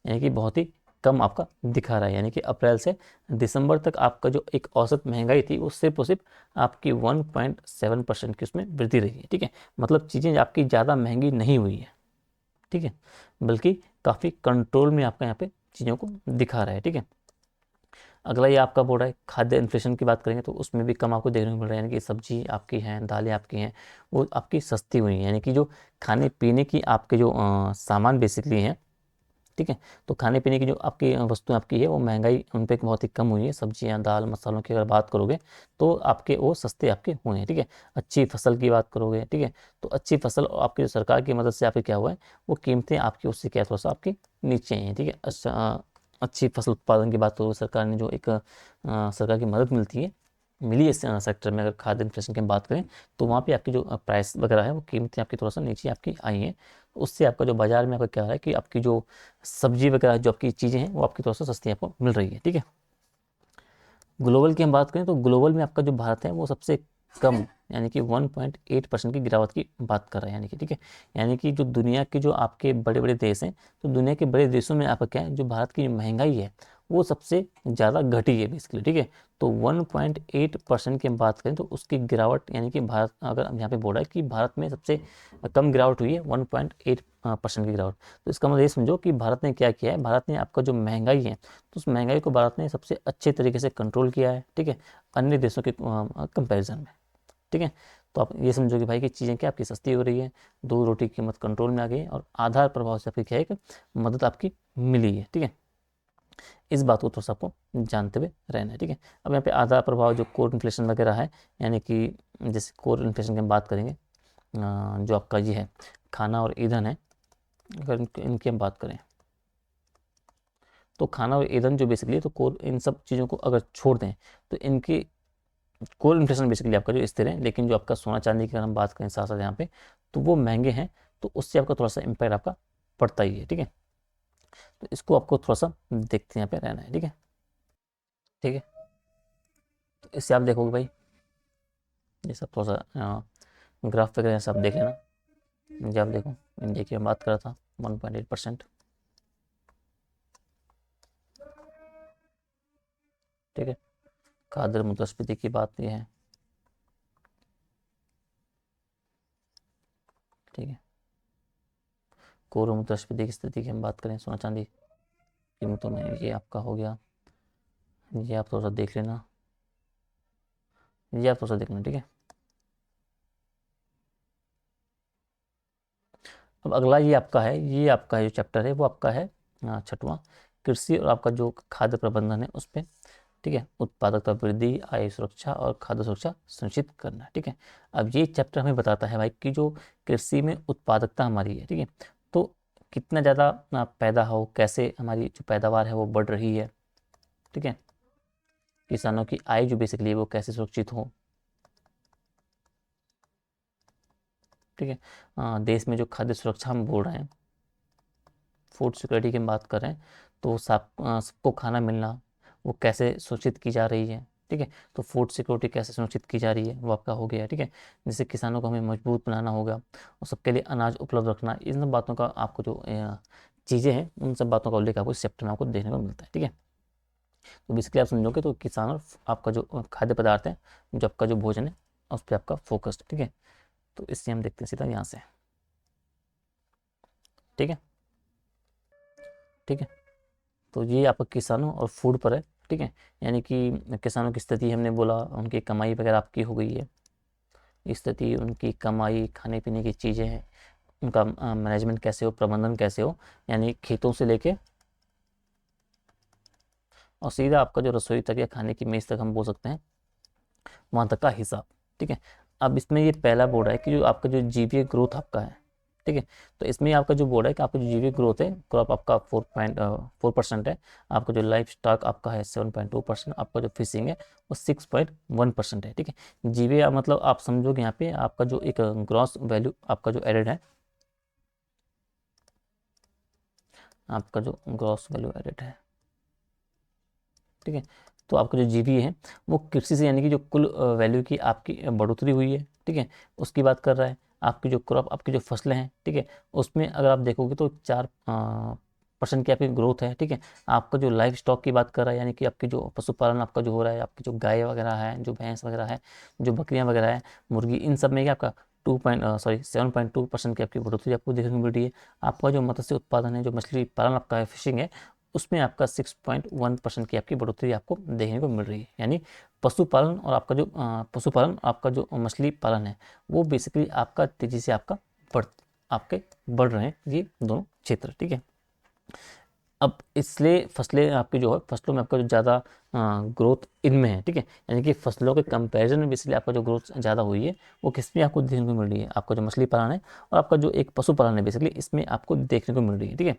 Speaker 1: यानी कि बहुत ही कम आपका दिखा रहा है। यानी कि अप्रैल से दिसंबर तक आपका जो एक औसत महंगाई थी, वो सिर्फ और सिर्फ आपकी 1.7% की उसमें वृद्धि रही है। ठीक है, मतलब चीज़ें आपकी ज़्यादा महंगी नहीं हुई है। ठीक है, बल्कि काफ़ी कंट्रोल में आपका यहाँ पे चीज़ों को दिखा रहा है। ठीक है, अगला ये आपका बोल रहा है खाद्य इन्फ्लेशन की बात करेंगे, तो उसमें भी कम आपको देखने को मिल रहा है, यानी कि सब्जी आपकी हैं, दालें आपकी हैं, वो आपकी सस्ती हुई हैं, यानी कि जो खाने पीने की आपके जो सामान बेसिकली हैं, ठीक है। तो खाने पीने की जो आपकी वस्तुएं आपकी है वो महंगाई उन पर बहुत ही कम हुई है। सब्जियां, दाल, मसालों की अगर बात करोगे तो आपके वो सस्ते आपके हुए हैं। ठीक है। अच्छी फसल की बात करोगे, ठीक है, तो अच्छी फसल और आपकी जो सरकार की मदद से आपके क्या हुआ है, वो कीमतें आपकी उससे क्या थोड़ा सा आपकी नीचे हैं। ठीक है। अच्छा, अच्छी फसल उत्पादन की बात करोगे, सरकार ने जो एक सरकार की मदद मिलती है, मिली इस सेक्टर में, अगर खाद्य इन्फ्लेशन की हम बात करें तो वहाँ पे आपकी जो प्राइस वगैरह है वो कीमतें आपकी थोड़ा सा नीचे आपकी आई हैं। तो उससे आपका जो बाजार में आपका क्या है कि आपकी जो सब्जी वगैरह जो आपकी चीज़ें हैं वो आपकी थोड़ा सा सस्ती आपको मिल रही है। ठीक है। ग्लोबल की हम बात करें तो ग्लोबल में आपका जो भारत है वो सबसे कम, यानी कि 1.8% की गिरावट की बात कर रहे हैं। यानी कि ठीक है, यानी कि जो दुनिया के जो आपके बड़े बड़े देश हैं, तो दुनिया के बड़े देशों में आपका क्या है, जो भारत की जो महंगाई है वो सबसे ज़्यादा घटी है बेसिकली। ठीक है। तो 1.8% की हम बात करें तो उसकी गिरावट, यानी कि भारत, अगर हम यहाँ पे बोल रहा है कि भारत में सबसे कम गिरावट हुई है 1.8% की गिरावट, तो इसका मतलब ये समझो कि भारत ने क्या किया है, भारत ने आपका जो महंगाई है तो उस महंगाई को भारत ने सबसे अच्छे तरीके से कंट्रोल किया है। ठीक है, अन्य देशों के कंपैरिजन में। ठीक है। तो आप ये समझो कि भाई कि चीज़ें क्या आपकी सस्ती हो रही है, दो रोटी की कीमत कंट्रोल में आ गई है, और आधार प्रभाव से आपकी क्या है कि मदद आपकी मिली है। ठीक है। इस बात को थोड़ा सा आपको जानते हुए रहना है। ठीक है। अब यहाँ पे आधार प्रभाव जो कोर इन्फ्लेशन वगैरह है, यानी कि जैसे कोर इन्फ्लेशन की हम बात करेंगे, जो आपका ये है खाना और ईंधन है, अगर इनकी हम बात करें तो खाना और ईंधन जो बेसिकली, तो कोर इन सब चीज़ों को अगर छोड़ दें तो इनकी कोर इन्फ्लेशन बेसिकली आपका जो स्थिर है, लेकिन जो आपका सोना चांदी की अगर हम बात करें साथ साथ यहाँ पे, तो वो महंगे हैं, तो उससे आपका थोड़ा सा इम्पैक्ट आपका पड़ता ही है। ठीक है। तो इसको आपको थोड़ा सा देखते हैं यहाँ पे रहना है। ठीक है। ठीक है। तो इससे आप देखोगे भाई, ये सब थोड़ा सा ग्राफ वगैरह सब देख लेना। ये आप देखो, इंडिया की मैं बात कर रहा था 1.8%। ठीक है। खाद्य मुद्रास्फीति की बात ये है। ठीक है। कोर मुद्रास्फीति की स्थिति की हम बात करें सोना चांदी कीमतों में, ये आपका हो गया, ये आप थोड़ा सा देख लेना, ये आप थोड़ा सा देख लेना। ठीक है। अब अगला ये आपका है, ये आपका जो चैप्टर है वो आपका है छठवां, कृषि और आपका जो खाद्य प्रबंधन है उस पर। ठीक है। उत्पादकता वृद्धि, आय सुरक्षा और खाद्य सुरक्षा सुनिश्चित करना। ठीक है। अब ये चैप्टर हमें बताता है भाई कि जो कृषि में उत्पादकता हमारी है, ठीक है, तो कितना ज़्यादा पैदा हो, कैसे हमारी जो पैदावार है वो बढ़ रही है। ठीक है। किसानों की आय जो बेसिकली वो कैसे सुरक्षित हो। ठीक है। देश में जो खाद्य सुरक्षा हम बोल रहे हैं, फूड सिक्योरिटी की हम बात कर रहे हैं, तो सबको खाना मिलना वो कैसे सुनिश्चित की जा रही है। ठीक है। तो फूड सिक्योरिटी कैसे सुनिश्चित की जा रही है वो आपका हो गया। ठीक है। जैसे किसानों को हमें मजबूत बनाना होगा और सबके लिए अनाज उपलब्ध रखना, इन सब बातों का आपको जो चीज़ें हैं उन सब बातों का उल्लेख आपको इस चैप्टर में आपको देखने को मिलता है। ठीक है। तो बेसिकली आप समझोगे तो किसान और आपका जो खाद्य पदार्थ है, जो आपका जो भोजन है, उस पर आपका फोकस। ठीक है। तो इससे हम देखते हैं सीधा यहाँ से। ठीक है। ठीक है। तो ये आपका किसानों और फूड पर है। ठीक है। यानी कि किसानों की स्थिति हमने बोला, उनकी कमाई वगैरह आपकी हो गई है, स्थिति उनकी कमाई, खाने पीने की चीज़ें हैं, उनका मैनेजमेंट कैसे हो, प्रबंधन कैसे हो, यानी खेतों से लेके और सीधा आपका जो रसोई तक या खाने की मेज़ तक हम बोल सकते हैं, वहाँ तक का हिसाब। ठीक है। अब इसमें ये पहला बोर्ड है कि जो आपका जो जीवीए ग्रोथ आपका है। ठीक है। तो इसमें आपका जो बोर्ड है कि आपका जो जीवीए ग्रोथ है, क्रॉप आपका 4% है, आपका जो लाइफ स्टॉक आपका है 7.2%, आपका जो फिशिंग है वो 6.1% है। ठीक है। जीवीए मतलब आप समझोगे यहाँ पे आपका जो एक ग्रॉस वैल्यू आपका जो एडेड है, आपका जो ग्रॉस वैल्यू एडेड है। ठीक है। तो आपका जो जीबी है वो कृषि से, यानी कि जो कुल वैल्यू की आपकी बढ़ोतरी हुई है। ठीक है। उसकी बात कर रहा है। आपकी जो क्रॉप, आपकी जो फसलें हैं, ठीक है, उसमें अगर आप देखोगे तो 4% की आपकी ग्रोथ है। ठीक है। आपका जो लाइफ स्टॉक की बात कर रहा है, यानी कि आपकी जो पशुपालन आपका जो हो रहा है, आपकी जो गाय वगैरह है, जो भैंस वगैरह है, जो बकरियां वगैरह है, मुर्गी, इन सब में क्या आपका 7.2% की आपकी बढ़ोतरी आपको देखने को मिल रही है। आपका जो मत्स्य उत्पादन है, जो मछली पालन आपका है, फिशिंग है, उसमें आपका 6.1% की आपकी बढ़ोतरी आपको देखने को मिल रही है। यानी पशुपालन और आपका जो पशुपालन, आपका जो मछली पालन है, वो बेसिकली आपका तेजी से आपका बढ़ आपके बढ़ रहे हैं ये दोनों क्षेत्र। ठीक है। अब इसलिए फसलें आपकी जो है, फसलों में आपका जो ज़्यादा ग्रोथ इनमें है, ठीक है। यानी कि फसलों के कंपैरिजन में इसलिए आपका जो ग्रोथ ज़्यादा हुई है वो किस में आपको देखने को मिल रही है, आपका जो मछली पालन है और आपका जो एक पशुपालन है बेसिकली, इसमें आपको देखने को मिल रही है, ठीक है।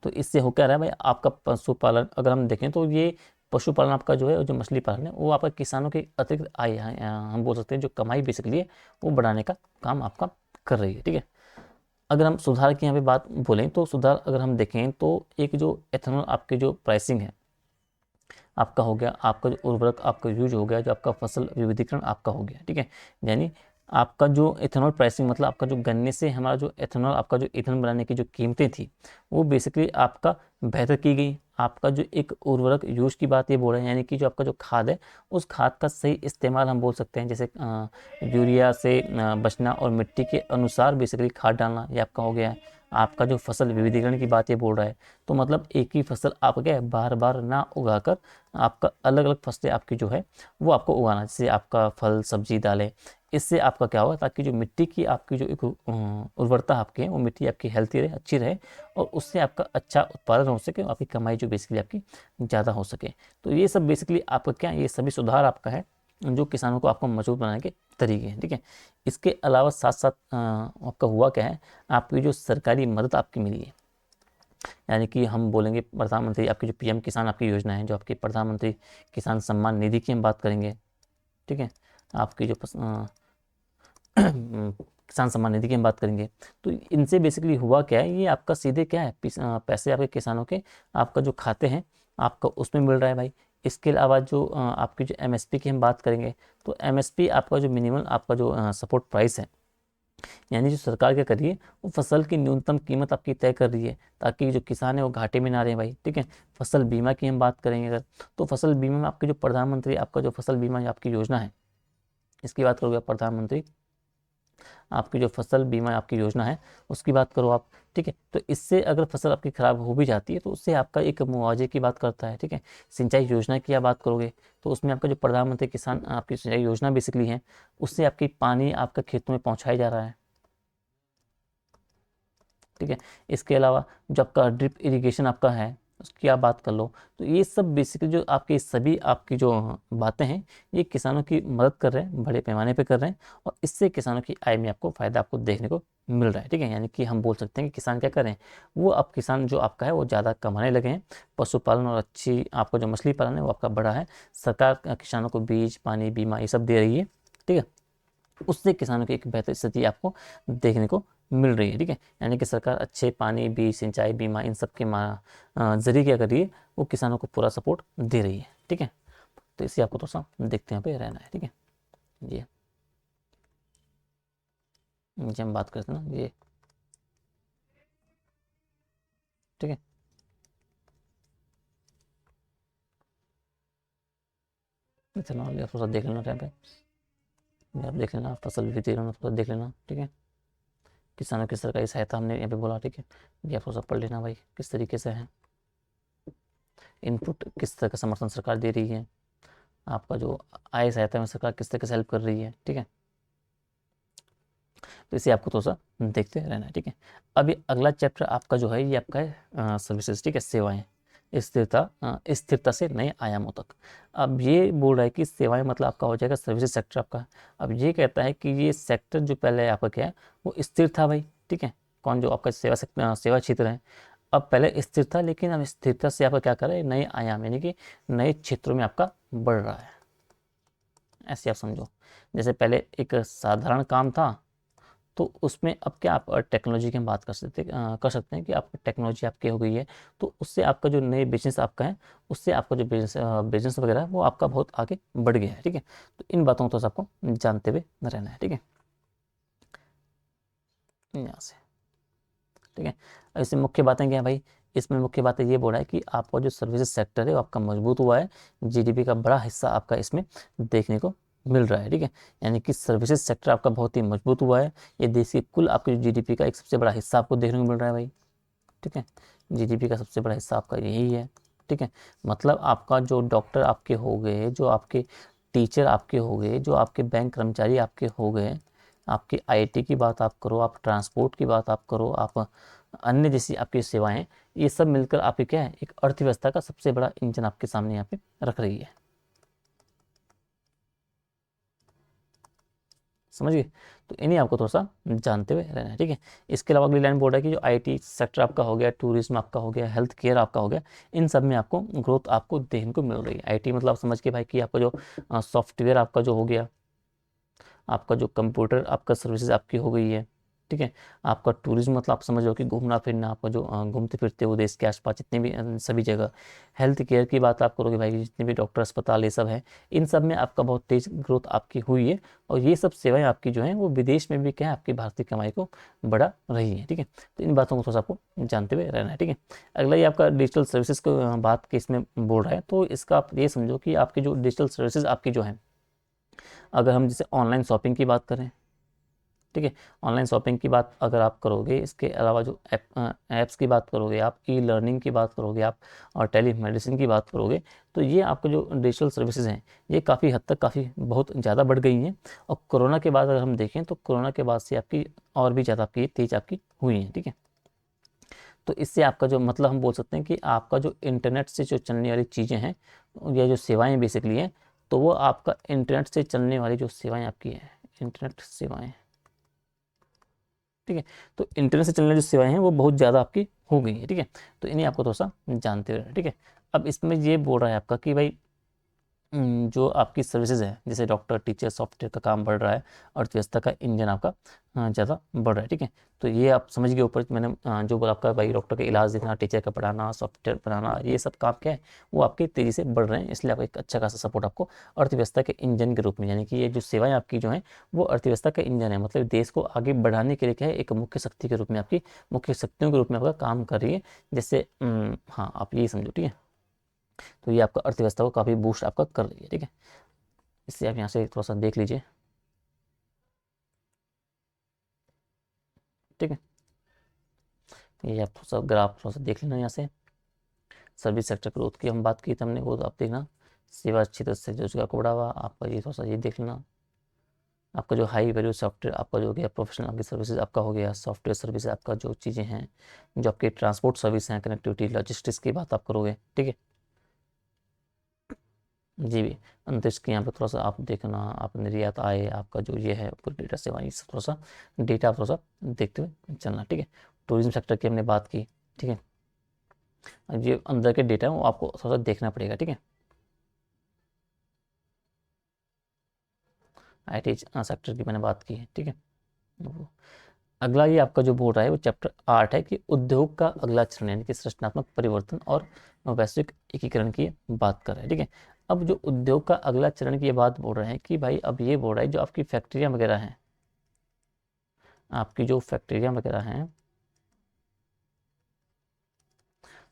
Speaker 1: तो इससे हो क्या रहा है भाई, आपका पशुपालन अगर हम देखें तो ये पशुपालन आपका जो है और जो मछली पालन है वो आपका किसानों की अतिरिक्त आय हम बोल सकते हैं जो कमाई बेसिकली है वो बढ़ाने का काम आपका कर रही है, ठीक है। अगर हम सुधार की यहाँ पे बात बोलें तो सुधार अगर हम देखें तो एक जो एथेनॉल आपकी जो प्राइसिंग है आपका हो गया, आपका जो उर्वरक आपका यूज हो गया, जो आपका फसल विविधीकरण आपका हो गया, ठीक है। यानी आपका जो एथेनॉल प्राइसिंग मतलब आपका जो गन्ने से हमारा जो एथेनॉल आपका जो ईंधन बनाने की जो कीमतें थी वो बेसिकली आपका बेहतर की गई। आपका जो एक उर्वरक यूज की बात ये बोल रहे हैं, यानी कि जो आपका जो खाद है उस खाद का सही इस्तेमाल हम बोल सकते हैं, जैसे यूरिया से बचना और मिट्टी के अनुसार बेसिकली खाद डालना, ये आपका हो गया है। आपका जो फसल विविधीकरण की बात ये बोल रहा है, तो मतलब एक ही फसल आप क्या है बार बार ना उगाकर आपका अलग अलग फसलें आपकी जो है वो आपको उगाना, जैसे आपका फल सब्जी दालें। इससे आपका क्या होगा, ताकि जो मिट्टी की आपकी जो एक उर्वरता आपकी है वो मिट्टी आपकी हेल्थी रहे, अच्छी रहे और उससे आपका अच्छा उत्पादन हो सके, आपकी कमाई जो बेसिकली आपकी ज़्यादा हो सके। तो ये सब बेसिकली आपका क्या, ये सभी सुधार आपका है जो किसानों को आपको मजबूत बनाने के तरीके हैं, ठीक है। इसके अलावा साथ साथ आपका हुआ क्या है, आपकी जो सरकारी मदद आपकी मिली है, यानी कि हम बोलेंगे प्रधानमंत्री आपकी जो पीएम किसान आपकी योजना है, जो आपकी प्रधानमंत्री किसान सम्मान निधि की हम बात करेंगे, ठीक है। आपकी जो किसान सम्मान निधि की हम बात करेंगे, तो इनसे बेसिकली हुआ क्या है, ये आपका सीधे क्या है पैसे आपके किसानों के आपका जो खाते हैं आपका उसमें मिल रहा है भाई। इसके अलावा जो आपकी जो एमएसपी की हम बात करेंगे, तो एमएसपी आपका जो मिनिमम आपका जो सपोर्ट प्राइस है, यानी जो सरकार क्या कर रही है वो फसल की न्यूनतम कीमत आपकी तय कर रही है, ताकि जो किसान है वो घाटे में ना रहे भाई, ठीक है। फसल बीमा की हम बात करेंगे अगर, तो फसल बीमा में आपके जो प्रधानमंत्री आपका जो फसल बीमा आपकी योजना है इसकी बात करोगे, प्रधानमंत्री आपकी जो फसल बीमा आपकी योजना है उसकी बात करो आप, ठीक है। तो इससे अगर फसल आपकी ख़राब हो भी जाती है तो उससे आपका एक मुआवजे की बात करता है, ठीक है। सिंचाई योजना की आप बात करोगे तो उसमें आपका जो प्रधानमंत्री किसान आपकी सिंचाई योजना बेसिकली है, उससे आपकी पानी आपका खेतों में पहुँचाया जा रहा है, ठीक है। इसके अलावा जो आपका ड्रिप इरिगेशन आपका है उसकी आप बात कर लो, तो ये सब बेसिकली जो आपकी सभी आपकी जो बातें हैं ये किसानों की मदद कर रहे हैं, बड़े पैमाने पे कर रहे हैं और इससे किसानों की आय में आपको फ़ायदा आपको देखने को मिल रहा है, ठीक है। यानी कि हम बोल सकते हैं कि किसान क्या कर रहे हैं, वो अब किसान जो आपका है वो ज़्यादा कमाने लगे हैं। पशुपालन और अच्छी आपका जो मछली पालन है वो आपका बड़ा है। सरकार किसानों को बीज पानी बीमा ये सब दे रही है, ठीक है। उससे किसानों की एक बेहतर स्थिति आपको देखने को मिल रही है, ठीक है। यानी कि सरकार अच्छे पानी बीज सिंचाई बीमा इन सब के जरिए क्या कर रही है, वो किसानों को पूरा सपोर्ट दे रही है, ठीक है। तो इसे आपको थोड़ा सा देखते हैं पे रहना है, ठीक है। ये नीचे हम बात करते हैं ना ये, ठीक है। इथेनॉल ये थोड़ा सा देख लेना टाइम पे, ये आप देख लेना, फसल विविधीकरण थोड़ा देख लेना, ठीक है। किसानों की सरकारी सहायता हमने यहाँ पे बोला, ठीक है। ये आप थोड़ा सा पढ़ लेना भाई किस तरीके से है, इनपुट किस तरह का समर्थन सरकार दे रही है, आपका जो आय सहायता में सरकार किस तरह से हेल्प कर रही है, ठीक है। तो इसे आपको थोड़ा सा देखते रहना है, ठीक है। अभी अगला चैप्टर आपका जो है ये आपका है सर्विसेज, ठीक है, सेवाएं, स्थिरता से नए आयामों तक। अब ये बोल रहा है कि सेवाएं मतलब आपका हो जाएगा सर्विसेज सेक्टर आपका। अब ये कहता है कि ये सेक्टर जो पहले आपका क्या है वो स्थिर था भाई, ठीक है। कौन जो आपका सेवा क्षेत्र है अब पहले स्थिर था, लेकिन अब स्थिरता से आपका क्या कर रहा है नए आयाम, यानी कि नए क्षेत्रों में आपका बढ़ रहा है। ऐसे आप समझो, जैसे पहले एक साधारण काम था तो उसमें अब क्या आप टेक्नोलॉजी की हम बात कर सकते हैं कि आप टेक्नोलॉजी आपकी हो गई है, तो उससे आपका जो नए बिजनेस आपका है उससे आपका जो बिजनेस वगैरह है वो आपका बहुत आगे बढ़ गया है, ठीक है। तो इन बातों को तो आपको जानते हुए रहना है, ठीक है। यहाँ से, ठीक है। इसमें मुख्य बातें क्या है भाई, इसमें मुख्य बातें ये बोल रहा है कि आपका जो सर्विसेज सेक्टर है वो आपका मजबूत हुआ है, जीडीपी का बड़ा हिस्सा आपका इसमें देखने को मिल रहा है, ठीक है। यानी कि सर्विसेज सेक्टर आपका बहुत ही मजबूत हुआ है, ये देश की कुल आपकी जीडीपी का एक सबसे बड़ा हिस्सा आपको देखने को मिल रहा है भाई, ठीक है। जीडीपी का सबसे बड़ा हिस्सा आपका यही है, ठीक है। मतलब आपका जो डॉक्टर आपके हो गए, जो आपके टीचर आपके हो गए, जो आपके बैंक कर्मचारी आपके हो गए, आपकी आईटी की बात आप करो, आप ट्रांसपोर्ट की बात आप करो, आप अन्य जैसी आपकी सेवाएं हैं, ये सब मिलकर आपकी क्या है, एक अर्थव्यवस्था का सबसे बड़ा इंजन आपके सामने यहाँ पे रख रही है। समझ गए? तो इन्हें आपको थोड़ा सा जानते हुए रहना है, ठीक है। इसके अलावा अगली लाइन बोल रहा है कि जो आईटी सेक्टर आपका हो गया, टूरिज्म आपका हो गया, हेल्थ केयर आपका हो गया, इन सब में आपको ग्रोथ आपको देखने को मिल रही है। आईटी मतलब समझ के भाई कि आपका जो सॉफ्टवेयर आपका जो हो गया, आपका जो कंप्यूटर आपका सर्विसेज आपकी हो गई है, ठीक है। आपका टूरिज्म मतलब आप समझ लो कि घूमना फिरना, आपका जो घूमते फिरते हो देश के आसपास जितने भी सभी जगह। हेल्थ केयर की बात आप करोगे भाई, जितने भी डॉक्टर अस्पताल ये सब हैं, इन सब में आपका बहुत तेज ग्रोथ आपकी हुई है। और ये सब सेवाएं आपकी जो हैं वो विदेश में भी क्या है, आपकी भारतीय कमाई को बढ़ा रही है, ठीक है। तो इन बातों को थोड़ा सा आपको जानते हुए रहना है, ठीक है। अगला ये आपका डिजिटल सर्विसेज को बात के इसमें बोल रहा है, तो इसका आप ये समझो कि आपकी जो डिजिटल सर्विसेज आपकी जो है, अगर हम जैसे ऑनलाइन शॉपिंग की बात करें, ठीक है, ऑनलाइन शॉपिंग की बात अगर आप करोगे, इसके अलावा जो ऐप्स की बात करोगे आप, ई लर्निंग की बात करोगे आप, और टेली मेडिसिन की बात करोगे, तो ये आपके जो डिजिटल सर्विसेज हैं ये काफ़ी हद तक काफ़ी बहुत ज़्यादा बढ़ गई हैं। और कोरोना के बाद अगर हम देखें तो कोरोना के बाद से आपकी और भी ज़्यादा आपकी तेज आपकी हुई हैं, ठीक है। तो इससे आपका जो मतलब हम बोल सकते हैं कि आपका जो इंटरनेट से जो चलने वाली चीज़ें हैं या जो सेवाएं बेसिकली हैं, तो वो आपका इंटरनेट से चलने वाली जो सेवाएं आपकी हैं, इंटरनेट सेवाएं, ठीक है। तो इंटरनेट से चलने वाली जो सेवाएं हैं वो बहुत ज़्यादा आपकी हो गई है, ठीक है। तो इन्हें आपको थोड़ा सा जानते रहना, ठीक है। अब इसमें ये बोल रहा है आपका कि भाई जो आपकी सर्विसेज है, जैसे डॉक्टर टीचर सॉफ्टवेयर का काम बढ़ रहा है, अर्थव्यवस्था का इंजन आपका ज़्यादा बढ़ रहा है, ठीक है। तो ये आप समझ गए ऊपर मैंने जो बोला आपका भाई, डॉक्टर का इलाज देखना, टीचर का पढ़ाना, सॉफ्टवेयर बनाना, ये सब काम क्या है, वो आपके तेज़ी से बढ़ रहे हैं, इसलिए आपको एक अच्छा खासा सपोर्ट आपको अर्थव्यवस्था के इंजन के रूप में, यानी कि ये जो सेवाएं आपकी जो हैं वो अर्थव्यवस्था का इंजन है, मतलब देश को आगे बढ़ाने के लिए क्या है, एक मुख्य शक्ति के रूप में आपकी, मुख्य शक्तियों के रूप में आपका काम कर रही है। जैसे हाँ, आप यही समझो, ठीक है। तो ये आपका अर्थव्यवस्था को काफ़ी बूस्ट आपका कर रही है, ठीक है। इससे आप यहाँ से थोड़ा सा देख लीजिए, ठीक है। ये आप थोड़ा सा ग्राफ थोड़ा सा देख लेना यहाँ से। सर्विस सेक्टर ग्रोथ की हम बात की थी हमने, वो तो आप देखना। सेवा क्षेत्र से रोजगार को बढ़ावा, आपका ये थोड़ा सा ये देख लेना। आपका जो हाई वैल्यू सॉफ्टवेयर आपका जो हो गया, प्रोफेशनल आपकी सर्विसेज आपका हो गया, सॉफ्टवेयर सर्विस आपका जो चीज़ें हैं, जो आपके ट्रांसपोर्ट सर्विस हैं, कनेक्टिविटी लॉजिस्टिक्स की बात आप करोगे, ठीक है। जी भी, अंतरिक्ष के यहाँ पे थोड़ा सा आप देखना, आप निर्यात आय आपका जो ये है, डेटा सेवा, ये सब थोड़ा सा डेटा आप थोड़ा सा देखते हुए चलना, ठीक है। टूरिज्म सेक्टर की हमने बात की, ठीक है। अब ये अंदर के डेटा है वो आपको थोड़ा सा देखना पड़ेगा, ठीक है। आईटी सेक्टर की मैंने बात की है, ठीक है। अगला ये आपका जो बोल रहा है वो चैप्टर 8 है कि उद्योग का अगला चरण, यानी कि संरचनात्मक परिवर्तन और वैश्विक एकीकरण की बात कर रहा है, ठीक है। अब जो उद्योग का अगला चरण की ये बात बोल रहे हैं कि भाई, अब ये बोल रहा है जो आपकी फैक्ट्रियाँ वगैरह हैं, आपकी जो फैक्ट्रियाँ वगैरह हैं,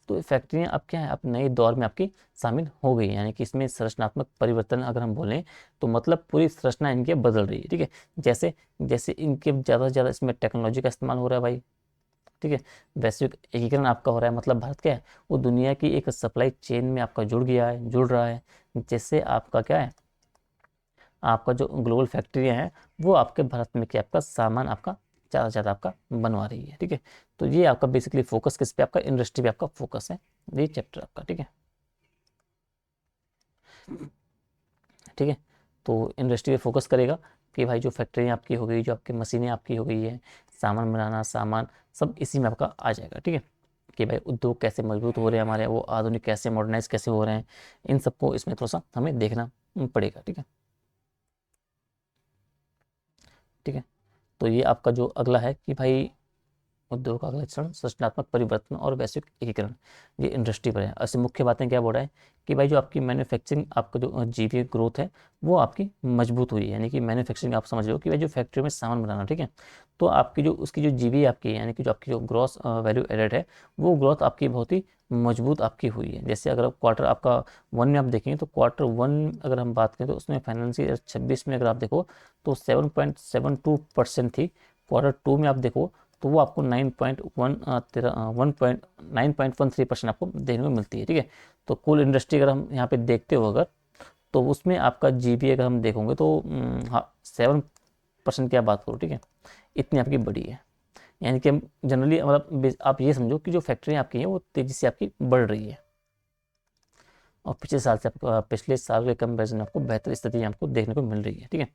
Speaker 1: तो फैक्ट्रियाँ अब क्या है, अब नए दौर में आपकी शामिल हो गई हैं, यानी कि इसमें संरचनात्मक परिवर्तन अगर हम बोलें तो मतलब पूरी संरचना इनकी बदल रही है, ठीक है। जैसे जैसे इनके ज़्यादा से ज़्यादा इसमें टेक्नोलॉजी का इस्तेमाल हो रहा है भाई, ठीक है। वैश्विक एकीकरण आपका हो रहा है, मतलब भारत क्या है, वो दुनिया की एक सप्लाई चेन में आपका जुड़ गया है, जुड़ रहा है। जैसे आपका क्या है, आपका जो ग्लोबल फैक्ट्रियाँ हैं वो आपके भारत में क्या, आपका सामान आपका ज़्यादा से ज़्यादा आपका बनवा रही है, ठीक है। तो ये आपका बेसिकली फोकस किस पे, आपका इंडस्ट्री पे आपका फोकस है, ये चैप्टर आपका, ठीक है। ठीक है, तो इंडस्ट्री पे फोकस करेगा कि भाई जो फैक्ट्रियाँ आपकी हो गई, जो आपकी मशीनें आपकी हो गई है, सामान बनाना, सामान सब इसी में आपका आ जाएगा, ठीक है। कि भाई उद्योग कैसे मजबूत हो रहे हैं हमारे, वो आधुनिक कैसे, मॉडर्नाइज कैसे हो रहे हैं, इन सबको इसमें थोड़ा सा हमें देखना पड़ेगा, ठीक है। ठीक है, तो ये आपका जो अगला है कि भाई उद्योग का अगला चरण संरचनात्मक परिवर्तन और वैश्विक एकीकरण, ये इंडस्ट्री पर है। ऐसे मुख्य बातें क्या बोल रहा है कि भाई जो आपकी मैन्युफैक्चरिंग, आपका जो जीडीपी ग्रोथ है वो आपकी मजबूत हुई है, यानी कि मैन्युफैक्चरिंग आप समझ रहे हो कि भाई जो फैक्ट्री में सामान बनाना, ठीक है। तो आपकी जो उसकी जो जीबी आपकी है, यानी कि जो आपकी जो ग्रॉस वैल्यू एडेड है, वो ग्रोथ आपकी बहुत ही मजबूत आपकी हुई है। जैसे अगर क्वार्टर आपका वन में आप देखेंगे तो क्वार्टर वन अगर हम बात करें तो उसमें फाइनेंशियल 26 में अगर आप देखो तो 7.72% थी। क्वार्टर टू में आप देखो तो वो आपको 9.13% आपको देखने को मिलती है, ठीक है। तो कुल इंडस्ट्री अगर हम यहाँ पे देखते हो अगर, तो उसमें आपका जीबी अगर हम देखोगे तो हाँ 7% की आप बात करो, ठीक है, इतनी आपकी बड़ी है। यानी कि जनरली मतलब आप ये समझो कि जो फैक्ट्री आपकी है वो तेज़ी से आपकी बढ़ रही है, और पिछले साल से आपको, पिछले साल के कंपेरिजन में आपको बेहतर स्थिति आपको देखने को मिल रही है। ठीक है,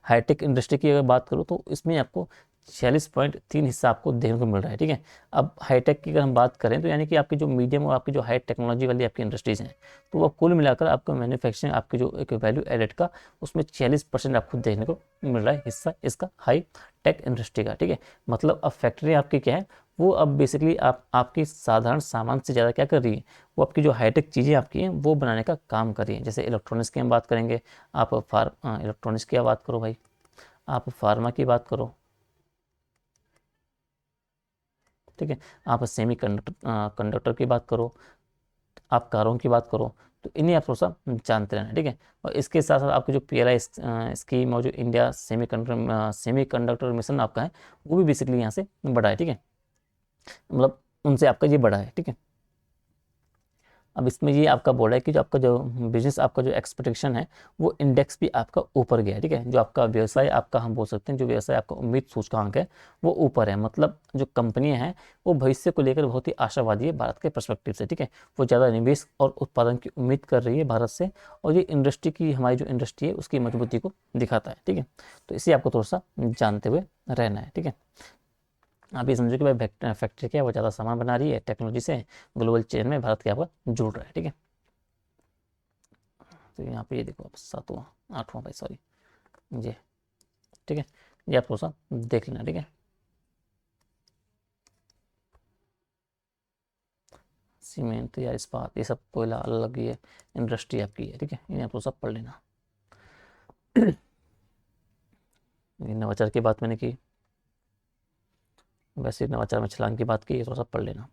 Speaker 1: हाईटेक इंडस्ट्री की अगर बात करूँ तो इसमें आपको 46.3 हिस्सा आपको देखने को मिल रहा है। ठीक है, अब हाईटेक की अगर हम बात करें तो यानी कि आपकी जो मीडियम और आपकी जो हाई टेक्नोलॉजी वाली आपकी इंडस्ट्रीज़ हैं, तो वो कुल मिलाकर आपका मैन्युफैक्चरिंग आपकी जो एक वैल्यू एडेड का उसमें 46% आपको देखने को मिल रहा है हिस्सा इसका हाई टेक इंडस्ट्री का। ठीक है, मतलब अब फैक्ट्री आपकी क्या है, वो अब बेसिकली आपकी साधारण सामान से ज़्यादा क्या कर रही है, वो आपकी जो हाईटेक चीज़ें आपकी हैं वो बनाने का काम कर रही हैं। जैसे इलेक्ट्रॉनिक्स की हम बात करेंगे, आप इलेक्ट्रॉनिक्स की बात करो भाई, आप फार्मा की बात करो, ठीक है, आप सेमी कंडक्टर कंडक्टर की बात करो, आप कारों की बात करो, तो इन्हें आप थोड़ा सा जानते रहना। ठीक है, और इसके साथ साथ आपकी जो PLI स्कीम और जो इंडिया सेमी कंडक्टर मिशन आपका है, वो भी बेसिकली यहाँ से बड़ा है। ठीक है, मतलब उनसे आपका ये बड़ा है। ठीक है, अब इसमें ये आपका बोल रहा है कि जो आपका जो बिजनेस आपका जो एक्सपेक्टेशन है वो इंडेक्स भी आपका ऊपर गया है। ठीक है, जो आपका व्यवसाय आपका हम बोल सकते हैं जो व्यवसाय आपका उम्मीद सूचकांक है वो ऊपर है, मतलब जो कंपनियां हैं वो भविष्य को लेकर बहुत ही आशावादी है भारत के पर्सपेक्टिव से। ठीक है, वो ज़्यादा निवेश और उत्पादन की उम्मीद कर रही है भारत से, और ये इंडस्ट्री की हमारी जो इंडस्ट्री है उसकी मजबूती को दिखाता है। ठीक है, तो इसे आपको थोड़ा सा जानते हुए रहना है। ठीक है, आप ये समझो कि भाई फैक्ट्री क्या है, वो ज़्यादा सामान बना रही है, टेक्नोलॉजी से ग्लोबल चेन में भारत क्या आपका जुड़ रहा है। ठीक है, तो यहाँ पे ये देखो आप सातवां आठवां भाई सॉरी ये, ठीक है, ये आप थोड़ा सा देख लेना। ठीक है, सीमेंट या इस्पात ये सब कोयला अलग ही है, इंडस्ट्री आपकी है। ठीक है, इन्हें आप थोड़ा सा पढ़ लेना। ये नवाचार की बात मैंने की, वैसे नवाचार में छलांग की बात की, ये थोड़ा सा पढ़ लेना।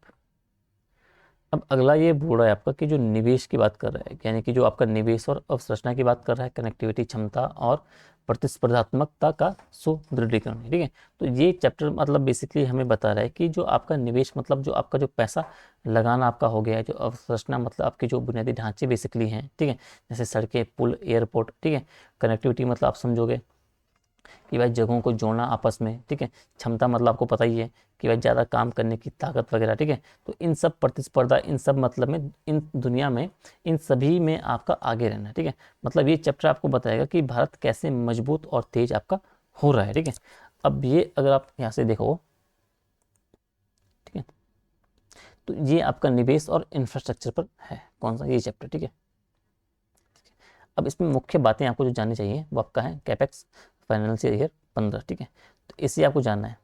Speaker 1: अब अगला ये बोल रहा है आपका कि जो निवेश की बात कर रहा है, यानी कि जो आपका निवेश और अवसंरचना की बात कर रहा है, कनेक्टिविटी क्षमता और प्रतिस्पर्धात्मकता का सुदृढ़ीकरण। ठीक है, तो ये चैप्टर मतलब बेसिकली हमें बता रहा है कि जो आपका निवेश मतलब जो आपका जो पैसा लगाना आपका हो गया है, जो अवसंरचना मतलब आपके जो बुनियादी ढांचे बेसिकली हैं, ठीक है, जैसे सड़कें, पुल, एयरपोर्ट, ठीक है, कनेक्टिविटी मतलब आप समझोगे कि भाई जगहों को जोड़ना आपस में। ठीक है, क्षमता मतलब आपको पता ही है कि भाई ज़्यादा काम करने की ताकत वगैरह। ठीक है, तो इन सब प्रतिस्पर्धा, इन सब मतलब में, इन दुनिया में, इन सभी में आपका आगे रहना है। ठीक है, मतलब ये चैप्टर आपको बताएगा कि भारत कैसे मजबूत और तेज आपका हो रहा है। ठीक है, अब ये अगर आप यहाँ से देखो, ठीक है, तो ये आपका निवेश और इंफ्रास्ट्रक्चर पर है कौन सा ये चैप्टर। ठीक है, अब इसमें मुख्य बातें आपको जो जाननी चाहिए वो आपका है कैपेक्स फाइनेंशियल ईयर 15। ठीक है, तो इसे आपको जानना है।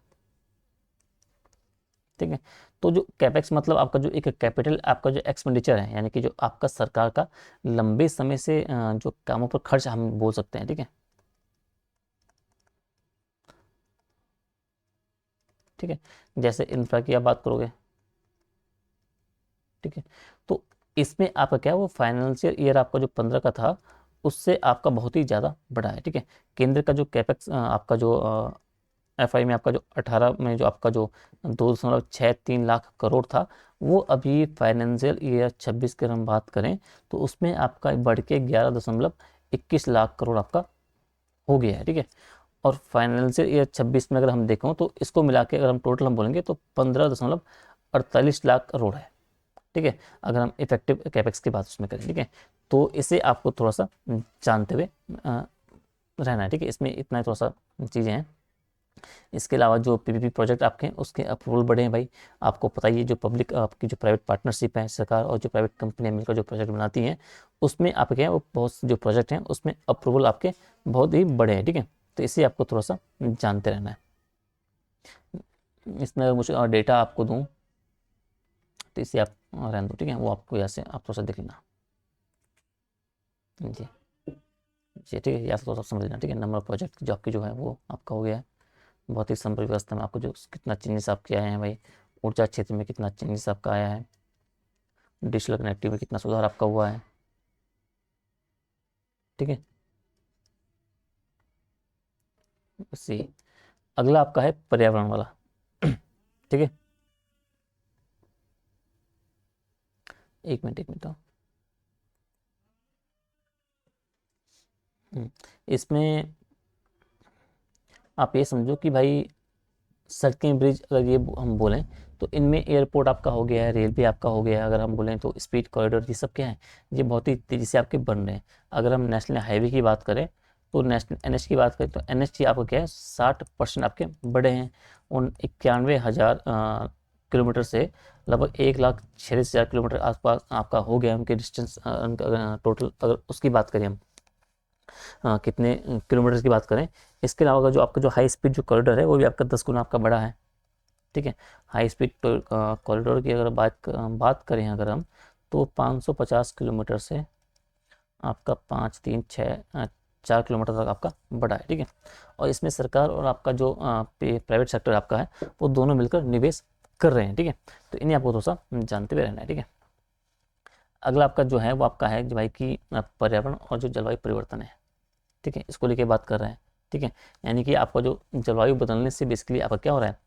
Speaker 1: ठीक है, तो जो कैपेक्स मतलब आपका जो एक कैपिटल आपका जो एक्सपेंडिचर है, यानी कि जो आपका सरकार का लंबे समय से जो कामों पर खर्च हम बोल सकते हैं। ठीक है, ठीक है, जैसे इंफ्रा की आप बात करोगे, ठीक है, तो इसमें आपका क्या है, वो फाइनेंशियल ईयर आपका जो 15 का था उससे आपका बहुत ही ज़्यादा बड़ा है। ठीक है, केंद्र का जो कैपेक्स आपका जो FI में आपका जो 18 में जो आपका जो 2.63 लाख करोड़ था, वो अभी फाइनेंशियल ईयर 26 की अगर हम बात करें तो उसमें आपका बढ़ के 11.21 लाख करोड़ आपका हो गया है। ठीक है, और फाइनेंशियल ईयर 26 में अगर हम देखें तो इसको मिला के अगर हम टोटल हम बोलेंगे तो 15.48 लाख करोड़ है। ठीक है, अगर हम इफेक्टिव कैपेक्स की बात उसमें करें। ठीक है, तो इसे आपको थोड़ा सा जानते हुए रहना है। ठीक है, इसमें इतना थोड़ा सा चीज़ें हैं। इसके अलावा जो PPP प्रोजेक्ट आपके हैं उसके अप्रूवल बढ़े हैं भाई, आपको पता ही है जो पब्लिक आपकी जो प्राइवेट पार्टनरशिप है, सरकार और जो प्राइवेट कंपनियां मिलकर जो प्रोजेक्ट बनाती हैं उसमें आपके क्या है वो बहुत से जो प्रोजेक्ट हैं उसमें अप्रूवल आपके बहुत ही बड़े हैं। ठीक है, तो इसे आपको थोड़ा सा जानते रहना है। इसमें अगर मुझे और डेटा आपको दूँ तो इसे आप रहने दो। ठीक है, वो आपको यहाँ से आप थोड़ा सा देख लेना जी जी। ठीक है, यहाँ से थोड़ा सा समझ लेना। ठीक है, नंबर प्रोजेक्ट जो आपके जो है वो आपका हो गया है। भौतिक संपर्क व्यवस्था में आपको जो कितना चेंजेस आपके आए हैं भाई, ऊर्जा क्षेत्र में कितना चेंजेस आपका आया है, डिजिटल कनेक्टिविटी में कितना सुधार आपका हुआ है। ठीक है, सी अगला आपका है पर्यावरण वाला। ठीक है, एक मिनट इसमें आप ये समझो कि भाई सड़कें, ब्रिज अगर ये हम बोलें तो इनमें एयरपोर्ट आपका हो गया है, रेलवे आपका हो गया है, अगर हम बोलें तो स्पीड कॉरिडोर, ये सब क्या है, ये बहुत ही तेज़ी से आपके बन रहे हैं। अगर हम नेशनल हाईवे की बात करें तो नेशनल एनएच की बात करें तो एनएच आपका क्या है 60% आपके बड़े हैं। उन 91,000 किलोमीटर से लगभग 1,46,000 किलोमीटर आसपास आपका हो गया उनके डिस्टेंस, टोटल अगर उसकी बात करें हम कितने किलोमीटर की बात करें। इसके अलावा जो आपका जो हाई स्पीड जो कॉरिडोर है वो भी आपका 10 गुना आपका बड़ा है। ठीक है, हाई स्पीड कॉरिडोर की अगर बात करें अगर हम, तो 550 किलोमीटर से आपका 4 किलोमीटर तक आपका बड़ा है। ठीक है, और इसमें सरकार और आपका जो प्राइवेट सेक्टर आपका है वो दोनों मिलकर निवेश कर रहे हैं। ठीक है, तो इन्हें आपको थोड़ा सा जानते हुए रहना है। ठीक है, अगला आपका जो है वो आपका है जो भाई कि पर्यावरण और जो जलवायु परिवर्तन है। ठीक है, इसको लेके बात कर रहे हैं। ठीक है, यानी कि आपका जो जलवायु बदलने से बेसिकली आपका क्या हो रहा है,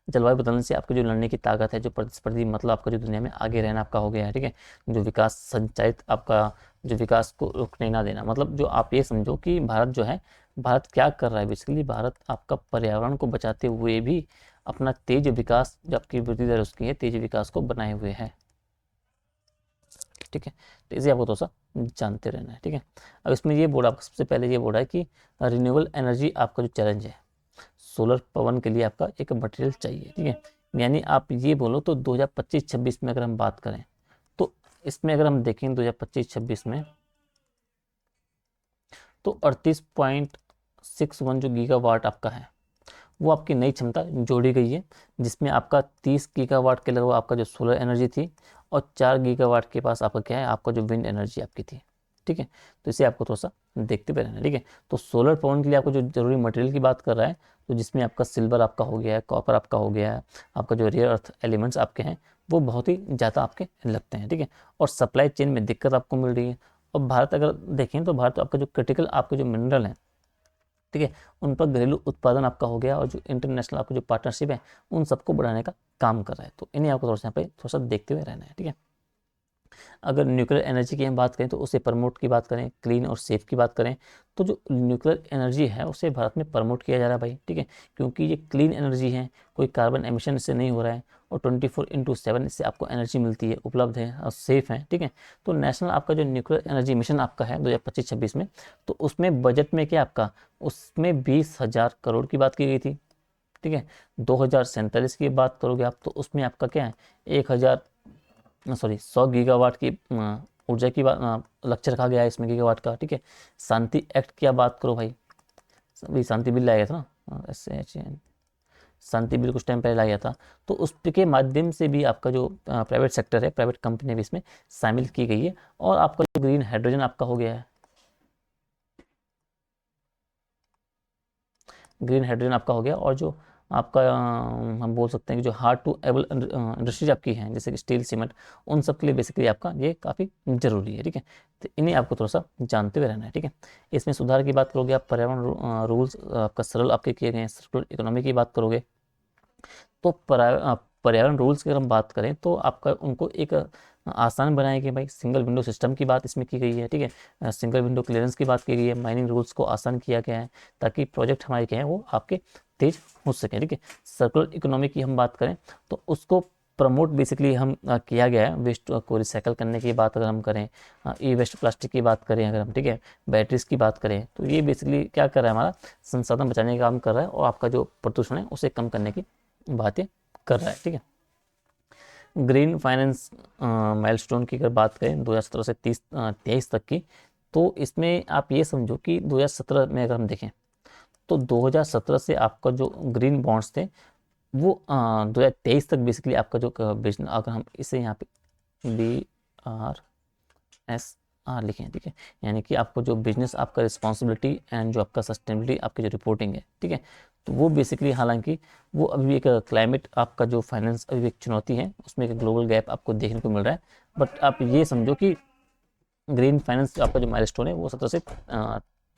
Speaker 1: जलवायु बदलने से आपकी जो लड़ने की ताकत है, जो प्रतिस्पर्धी मतलब आपका जो दुनिया में आगे रहना आपका हो गया है। ठीक है, जो विकास संचालित आपका जो विकास को रुकने ना देना, मतलब जो आप ये समझो कि भारत जो है, भारत क्या कर रहा है बेसिकली, भारत आपका पर्यावरण को बचाते हुए भी अपना तेज विकास जो आपकी वृद्धि दर उसकी है, तेज विकास को बनाए हुए है। ठीक है, तो इसे आपको थोड़ा सा जानते रहना है। ठीक है, अब इसमें ये बोर्ड आपका सबसे पहले ये बोर्ड है कि रिन्यूएबल एनर्जी आपका जो चैलेंज है, सोलर पवन के लिए आपका एक मटेरियल चाहिए। ठीक है, यानी आप ये बोलो तो 2025-26 में अगर हम बात करें तो इसमें अगर हम देखें 2025-26 में तो 38.61 जो गीगावाट आपका है वो आपकी नई क्षमता जोड़ी गई है, जिसमें आपका 30 गीगावाट के लगभग आपका जो सोलर एनर्जी थी और 4 गीगावाट के पास आपका क्या है, आपका जो विंड एनर्जी आपकी थी। ठीक है, तो इसे आपको थोड़ा सा देखते हुए रहना। ठीक है, तो सोलर पावर के लिए आपको जो जरूरी मटेरियल की बात कर रहा है, तो जिसमें आपका सिल्वर आपका हो गया है, कॉपर आपका हो गया है, आपका जो रेयर अर्थ एलिमेंट्स आपके हैं वो बहुत ही ज़्यादा आपके लगते हैं। ठीक है, और सप्लाई चेन में दिक्कत आपको मिल रही है। और भारत अगर देखें तो भारत आपका जो क्रिटिकल आपके जो मिनरल हैं, ठीक है, उन पर घरेलू उत्पादन आपका हो गया और जो इंटरनेशनल आपका जो पार्टनरशिप है उन सबको बढ़ाने का काम कर रहा है। तो इन्हें आपको थोड़ा सा यहाँ पे थोड़ा सा देखते हुए रहना है। ठीक है, अगर न्यूक्लियर एनर्जी की हम बात करें तो उसे प्रमोट की बात करें, क्लीन और सेफ की बात करें, तो जो न्यूक्लियर एनर्जी है उसे भारत में प्रमोट किया जा रहा है भाई। ठीक है, क्योंकि ये क्लीन एनर्जी है, कोई कार्बन एमिशन इससे नहीं हो रहा है और 24/7 इससे आपको एनर्जी मिलती है, उपलब्ध है और सेफ है। ठीक है, तो नेशनल आपका जो न्यूक्लियर एनर्जी मिशन आपका है 2025-26 में, तो उसमें बजट में क्या आपका, उसमें 20,000 करोड़ की बात की गई थी। ठीक है, 2047 की बात करोगे आप तो उसमें आपका क्या है, 100 गीगावाट की ऊर्जा की बात लक्ष्य रखा गया है इसमें गीगावाट का। ठीक है, शांति एक्ट की आप बात करो भाई, अभी शांति बिल लाया गया था ना, SHN शांति बिल कुछ टाइम पहले लाया था, तो उसके माध्यम से भी आपका जो प्राइवेट सेक्टर है, प्राइवेट कंपनी भी इसमें शामिल की गई है और आपका जो ग्रीन हाइड्रोजन आपका हो गया है, ग्रीन हाइड्रोजन आपका हो गया, और जो आपका हम बोल सकते हैं कि जो हार्ड टू एबल इंडस्ट्रीज आपकी हैं जैसे कि स्टील, सीमेंट, उन सब के लिए बेसिकली आपका ये काफ़ी ज़रूरी है। ठीक है, तो इन्हें आपको थोड़ा सा जानते हुए रहना है। ठीक है, इसमें सुधार की बात करोगे आप, पर्यावरण रूल्स आपका सरल आपके किए गए हैं, सर्कुलर इकोनॉमी की बात करोगे तो पर्यावरण रूल्स की अगर हम बात करें तो आपका उनको एक आसान बनाया गया भाई, सिंगल विंडो सिस्टम की बात इसमें की गई है। ठीक है, सिंगल विंडो क्लियरेंस की बात की गई है, माइनिंग रूल्स को आसान किया गया है ताकि प्रोजेक्ट हमारे क्या है वो आपके तेज हो सके। ठीक है, सर्कुलर इकोनॉमी की हम बात करें तो उसको प्रमोट बेसिकली हम किया गया है, वेस्ट को रिसाइकल करने की बात अगर हम करें, ई वेस्ट प्लास्टिक की बात करें अगर हम, ठीक है, बैटरीज की बात करें, तो ये बेसिकली क्या कर रहा है, हमारा संसाधन बचाने का काम कर रहा है और आपका जो प्रदूषण है उसे कम करने की बातें कर रहा है। ठीक है, ग्रीन फाइनेंस माइलस्टोन की अगर बात करें 2017 से 23 तक की, तो इसमें आप ये समझो कि 2017 में अगर हम देखें तो 2017 से आपका जो ग्रीन बॉन्ड्स थे वो 2023 तक बेसिकली आपका जो बिजनेस, अगर हम इसे यहाँ पे BRSR लिखें, ठीक है, यानी कि आपको जो बिजनेस आपका रिस्पॉन्सिबिलिटी एंड जो आपका सस्टेनेबिलिटी आपकी जो रिपोर्टिंग है, ठीक है, तो वो बेसिकली हालांकि वो अभी एक क्लाइमेट आपका जो फाइनेंस अभी एक चुनौती है, उसमें एक ग्लोबल गैप आपको देखने को मिल रहा है। बट आप ये समझो कि ग्रीन फाइनेंस आपका जो माइलस्टोन है वो 17 से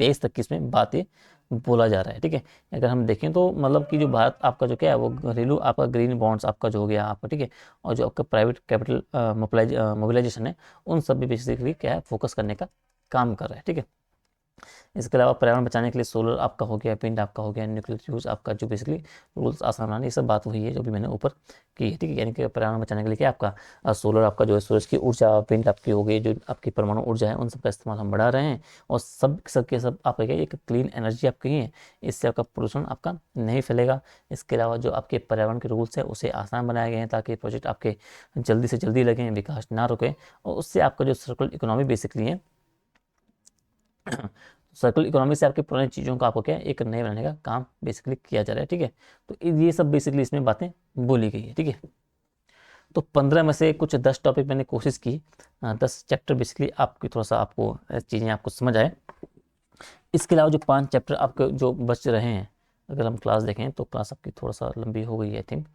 Speaker 1: 23 तक की इसमें बातें बोला जा रहा है। ठीक है, अगर हम देखें तो मतलब कि जो भारत आपका जो क्या है वो घरेलू आपका ग्रीन बॉन्ड्स आपका जो हो गया आपका, ठीक है, और जो आपका प्राइवेट कैपिटल मोबिलाइजेशन है उन सब भी बेसिकली क्या है फोकस करने का काम कर रहा है। ठीक है, इसके अलावा पर्यावरण बचाने के लिए सोलर आपका हो गया, विंड आपका हो गया, न्यूक्लियर यूज आपका, जो बेसिकली रूल्स आसान बनाने, ये सब बात वही है जो भी मैंने ऊपर की है, ठीक है। यानी कि पर्यावरण बचाने के लिए क्या आपका सोलर आपका जो है सूरज की ऊर्जा, विंड आपकी हो गई, जो आपकी परमाणु ऊर्जा है, उन सब का इस्तेमाल हम बढ़ा रहे हैं, और सब के सब आपका क्या एक क्लीन एनर्जी आपकी है, इससे आपका पोल्यूशन आपका नहीं फैलेगा। इसके अलावा जो आपके पर्यावरण के रूल्स है उसे आसान बनाए गए हैं ताकि प्रोजेक्ट आपके जल्दी से जल्दी लगें, विकास ना रुके, और उससे आपका जो सर्कुलर इकोनॉमी बेसिकली है सर्कुलर इकोनॉमी से आपकी पुरानी चीज़ों का आपको क्या है एक नए बनाने का काम बेसिकली किया जा रहा है, ठीक है। तो ये सब बेसिकली इसमें बातें बोली गई है, ठीक है। तो 15 में से कुछ 10 टॉपिक मैंने कोशिश की, 10 चैप्टर बेसिकली आपकी थोड़ा सा आपको चीज़ें आपको समझ आए। इसके अलावा जो 5 चैप्टर आपके जो बच रहे हैं, अगर हम क्लास देखें तो क्लास आपकी थोड़ा सा लंबी हो गई है, आई थिंक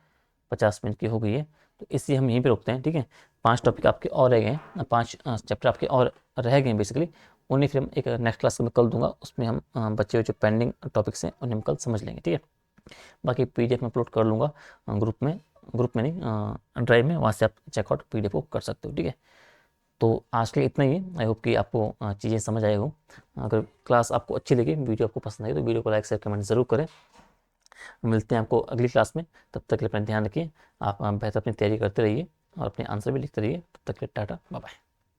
Speaker 1: 50 मिनट की हो गई है, तो इससे हम यहीं पे रुकते हैं, ठीक है। 5 टॉपिक आपके और रह गए हैं, 5 चैप्टर आपके और रह गए हैं बेसिकली, उन्हें फिर हम एक नेक्स्ट क्लास में कल दूंगा, उसमें हम बच्चे हुए जो पेंडिंग टॉपिक्स हैं उन्हें हम कल समझ लेंगे, ठीक है। बाकी पीडीएफ में अपलोड कर लूँगा ग्रुप में नहीं, ड्राइव में, वहाँ से आप चेकआउट पीडीएफ को कर सकते हो, ठीक है। तो आज के लिए इतना ही है। आई होप कि आपको चीज़ें समझ आए हो। अगर क्लास आपको अच्छी लगी, वीडियो आपको पसंद आई, तो वीडियो को लाइक शेयर कमेंट ज़रूर करें। मिलते हैं आपको अगली क्लास में, तब तक के लिए अपना ध्यान रखिए, आप बेहतर अपनी तैयारी करते रहिए और अपने आंसर भी लिखते रहिए। तब तक के लिए टाटा बाय बाय।